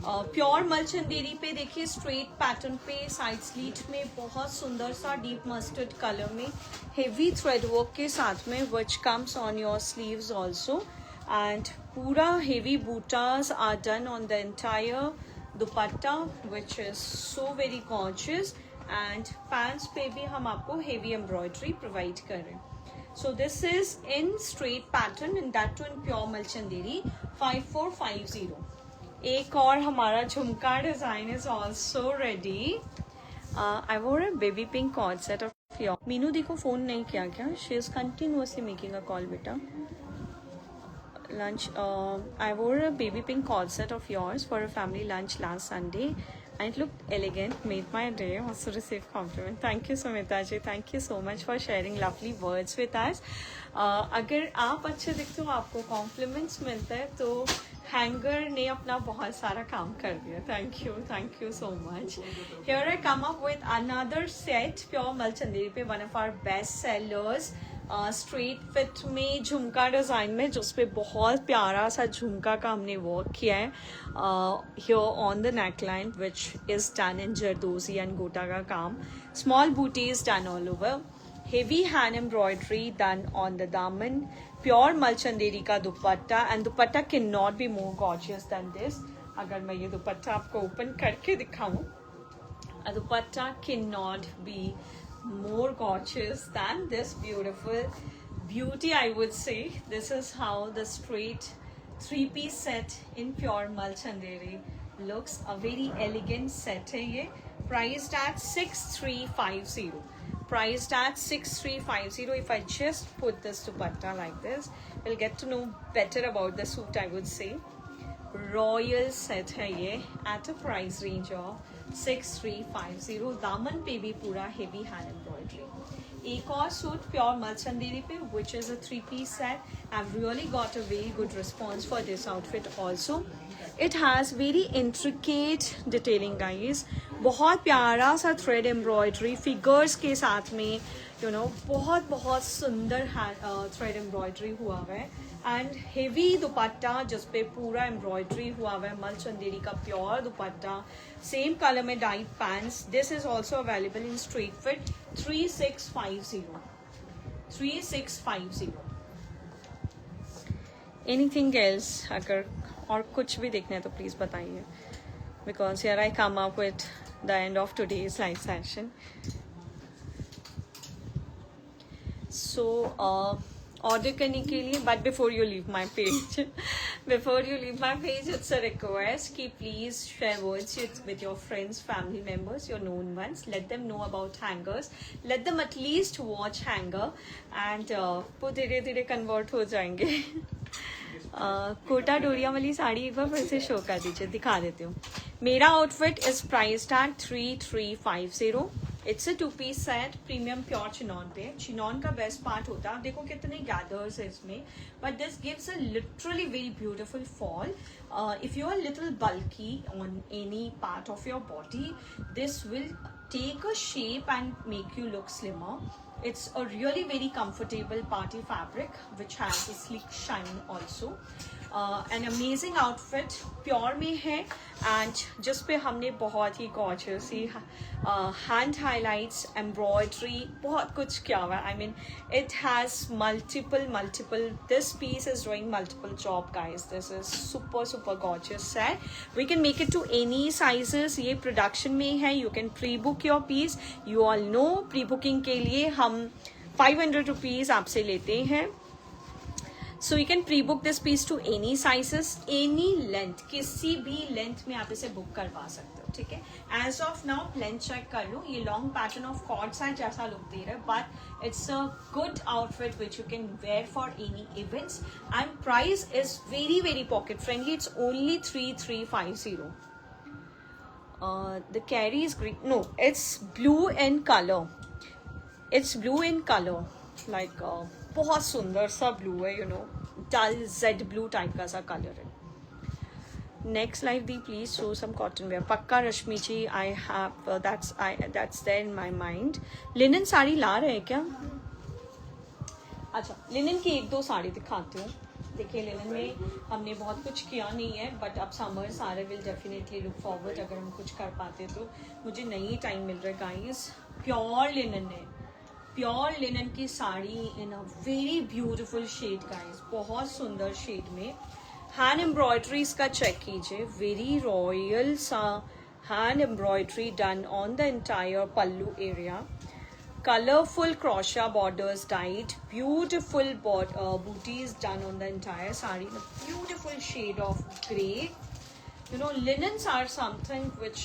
प्योर मलचंदेरी पे देखिए स्ट्रेट पैटर्न पे साइड स्लीट में बहुत सुंदर सा डीप मस्टर्ड कलर में हेवी थ्रेड वर्क के साथ में which comes on your sleeves also and पूरा heavy bootas are done on the entire dupatta which is so very gorgeous and pants पे भी हम आपको हेवी एम्ब्रॉयडरी प्रोवाइड कर रहे हैं. So this is in straight pattern in that too in pure mul Chanderi. 5,450. एक और हमारा jhumka design is also ready. I wore a baby pink coord set of your. Meenu देखो फोन नहीं किया क्या, she is continuously making a call बेटा. lunch I wore a baby pink cord set of yours for a family lunch last Sunday and it looked elegant, made my day. Also received compliment. Thank you Sumita ji, thank you so much for sharing lovely words with us. अगर आप अच्छे दिखते हो आपको compliments मिलते हैं तो hanger ने अपना बहुत सारा काम कर दिया. Thank you so much. Here I come up with another set pure mul Chanderi पे, one of our best sellers straight fit में झुमका डिज़ाइन में, जिस पे बहुत प्यारा सा झुमका का हमने वर्क किया है here on the neck line, which is done in zardozi and gota का काम. Small butis done all over. Heavy hand embroidery done on the daman. Pure Mul Chanderi का dupatta, and dupatta can not be more gorgeous than this. अगर मैं ये दुपट्टा आपको ओपन करके दिखाऊं, dupatta can not be more gorgeous than this beautiful beauty, I would say. This is how the straight three-piece set in pure Malchanderi looks. A very elegant set hai ye. Priced at 6350. Priced at 6350. If I just put this dupatta like this, we'll get to know better about the suit, I would say. Royal set है ये at a price range of 6350. दामन पे भी पूरा heavy hand embroidery. एक और suit pure mul Chanderi पे, which is a 3-piece set. I've really got a very good response for this outfit also. It has very intricate detailing guys. बहुत प्यारा सा thread embroidery figures के साथ में, you know, बहुत बहुत सुंदर thread embroidery हुआ हुआ है. एंड हेवी दुपट्टा जिस पे पूरा एम्ब्रॉयडरी हुआ हुआ है, मलचंदेरी का प्योर दुपट्टा, सेम कलर में diet pants. This is also available in straight fit. 3650. 3650. Anything else? अगर और कुछ भी देखना है तो प्लीज बताइए, because here I come up with the end of today's live session. So order करने के लिए, but before you leave my page, it's a request कि please share words with your friends, family members, your known ones. Let them know about hangers. Let them at least watch hanger, and वो धीरे धीरे convert हो जाएंगे. कोटा डोरिया वाली साड़ी एक बार फिर से शो कर दीजिए, दिखा देती हूँ. मेरा outfit is priced at 3350. It's a 2-piece set, premium pure chinon पे. चिनॉन का बेस्ट पार्ट होता है, देखो कितने गैदर्स है इसमें, but this gives a literally very beautiful fall. If you are little bulky on any part of your body, this will take a shape and make you look slimmer. It's a really very comfortable party fabric which has a sleek shine also. An amazing outfit, pure में है, and जिस पे हमने बहुत ही gorgeous ही hand highlights, embroidery, बहुत कुछ किया हुआ है. I mean it has multiple this piece is doing multiple job guys. This is super gorgeous set. We can make it to any sizes. ये प्रोडक्शन में है. You can pre book your piece. You all know pre booking के लिए हम 500 rupees आपसे लेते हैं. सो you can pre book this piece to any sizes, any length, किसी भी लेंथ में आप इसे बुक करवा सकते हो. ठीक है, as of now length check कर लो. ये long pattern of cord side जैसा लुक दे रहा है, but it's a good outfit which you can wear for any events, and price is very pocket friendly. It's only 3350. The carry is green. No, it's blue in color. It's blue in color, like बहुत सुंदर सा blue है, you know, dull jade blue type का सा colour है. Next live di please show some cotton wear. पक्का Rashmi ji, I have that's there in my mind. Linen sari ला रहे हैं क्या? अच्छा, लिनन की 1-2 साड़ी दिखाती हूँ. देखिए, लिनन में हमने बहुत कुछ किया नहीं है, बट अब समर सारे विल डेफिनेटली लुक फॉरवर्ड. अगर हम कुछ कर पाते तो. मुझे नहीं टाइम मिल रहा है गाइस. प्योर लिनन है, प्योर लिनन की साड़ी in a very beautiful shade guys, बहुत सुंदर शेड में. हैंड एम्ब्रॉयडरी इसका चेक कीजिए, वेरी रॉयल सा hand embroidery done on the entire pallu area. Colorful crochet borders dyed, beautiful booties done on the entire sari, a beautiful shade of grey. You know, linens are something which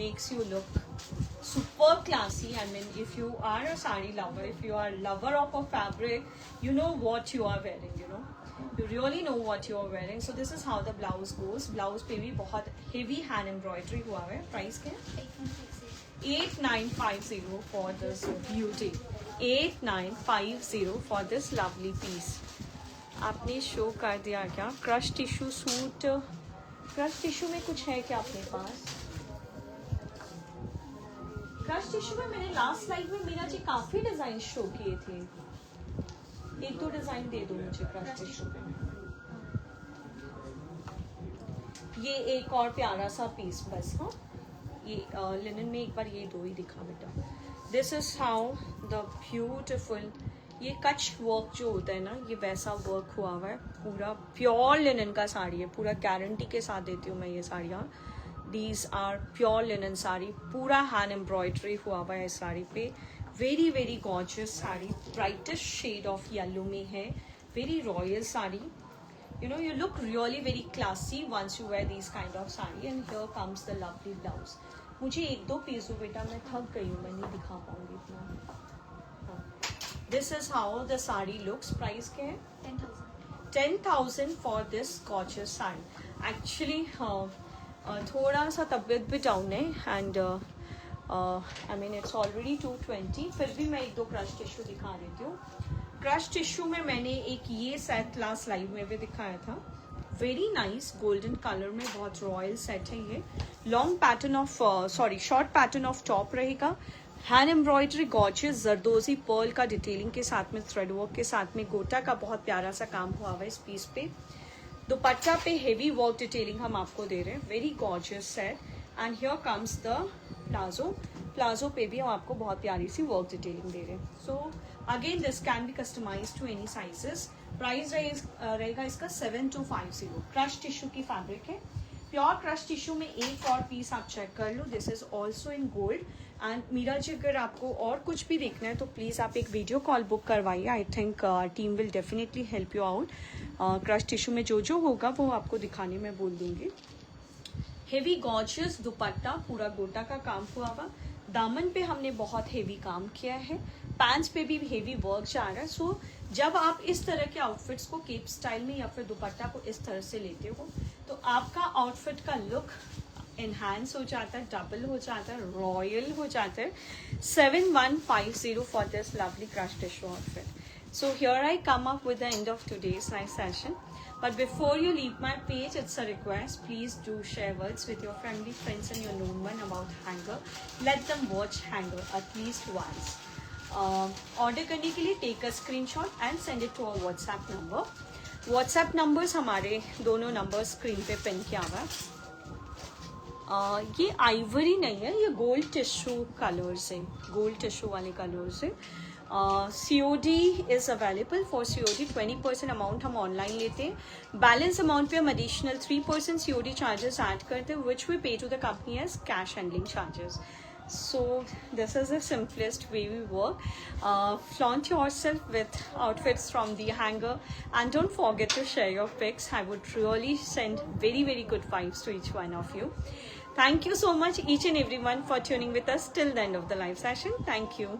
makes you look super classy. I mean, if you are a sari lover, if you are a lover of a fabric, you know what you are wearing, you know. You really know what you are wearing. So this is how the blouse goes. Blouse पे भी बहुत heavy hand embroidery हुआ है. Price क्या है? 8950 for this beauty. 8950 for this lovely piece. आपने show कर दिया क्या? Crush tissue suit. Crush tissue में कुछ है क्या अपने पास? क्रश टिश्यू में मैंने लास्ट स्लाइड में मीना जी काफी डिजाइन शो किए थे. एक दो डिजाइन दे दो मुझे क्रश टिश्यू पे। ये एक और प्यारा सा पीस बस। हाँ, ये लिनन में एक बार ये दो ही दिखा बेटा। This is how the beautiful, ये कच वर्क जो होता है ना, ये वैसा वर्क हुआ हुआ है, पूरा प्योर लिनन का साड़ी है, पूरा गारंटी के साथ देती हूँ मैं ये साड़ियाँ। These are pure linen sari, पूरा हैंड एम्ब्रॉयडरी हुआ हुआ है इस साड़ी पे। Very very gorgeous sari, brightest shade of yellow में है, very royal sari. You know, you look really very classy once you wear these kind of saree, and here comes the lovely blouse. मुझे एक दो पीस दो बेटा, मैं थक गई हूँ, मैं नहीं दिखा पाऊंगी इतना। This is how the saree looks. Price क्या है? 10,000. 10,000 for this gorgeous saree. Actually, थोड़ा सा तबीयत भी डाउन है, and I mean it's already 2:20. फिर भी मैं एक दो क्रश टिश्यू दिखा देती हूँ। क्रश टिश्यू में मैंने एक ये सेट लास्ट लाइव में भी दिखाया था, वेरी नाइस गोल्डन कलर में, बहुत रॉयल सेट है ये। Long pattern of short pattern of top रहेगा, हैंड एम्ब्रॉयडरी गॉर्जियस जरदोजी पर्ल का डिटेलिंग के साथ में, थ्रेड वर्क के साथ में, गोटा का बहुत प्यारा सा काम हुआ हुआ है इस पीस पे। दुपट्टा पे हेवी वर्क डिटेलिंग हम आपको दे रहे हैं, very gorgeous set. And here comes the palazzo, palazzo पे भी हम आपको बहुत प्यारी सी वर्क डिटेलिंग दे रहे हैं। So again this can be customise to any sizes. Price रहेगा इसका 7250। क्रश टिश्यू की फैब्रिक है, प्योर क्रश टिश्यू में एक और पीस आप चेक कर लो, this is also in gold. And Meera ji, अगर आपको और कुछ भी देखना है तो प्लीज़ आप एक वीडियो कॉल बुक करवाइए, I think team will definitely help you out. Crush tissue में जो जो होगा वो आपको दिखाने में बोल दूंगी। हेवी गॉर्जियस दुपट्टा, पूरा गोटा का काम हुआ हुआ, दामन पे हमने बहुत हेवी काम किया है, पैंट्स पे भी हेवी वर्क जा रहा है। सो जब आप इस तरह के आउटफिट्स को केप स्टाइल में या फिर दुपट्टा को इस तरह से लेते हो तो आपका आउटफिट का लुक एनहांस हो जाता है, डबल हो जाता है, रॉयल हो जाता है। 7150 for this lovely crush tissue outfit. So here I come up with the end of today's live session. But before you leave my page, it's a request. Please do share words with your family, friends and your known one about Hanger. Let them watch Hanger at least once. Order करने के लिए take a screenshot and send it to our WhatsApp number. WhatsApp numbers हमारे दोनों numbers screen पे pin किया हुआ है। ये आइवरी नहीं है, ये गोल्ड टिश्यू कलर्स है, गोल्ड टिश्यू वाले कलर्स है। COD is available. For COD 20% amount हम ऑनलाइन लेते हैं, बैलेंस अमाउंट पे हम एडिशनल 3% COD चार्जेस ऐड करते हैं, which we pay to the company as cash handling charges. So this is the simplest way we work. Flaunt yourself with outfits from the Hanger, and don't forget to share your pics. I would really send very very good vibes to each one of you. Thank you so much each and everyone for tuning with us till the end of the live session. Thank you.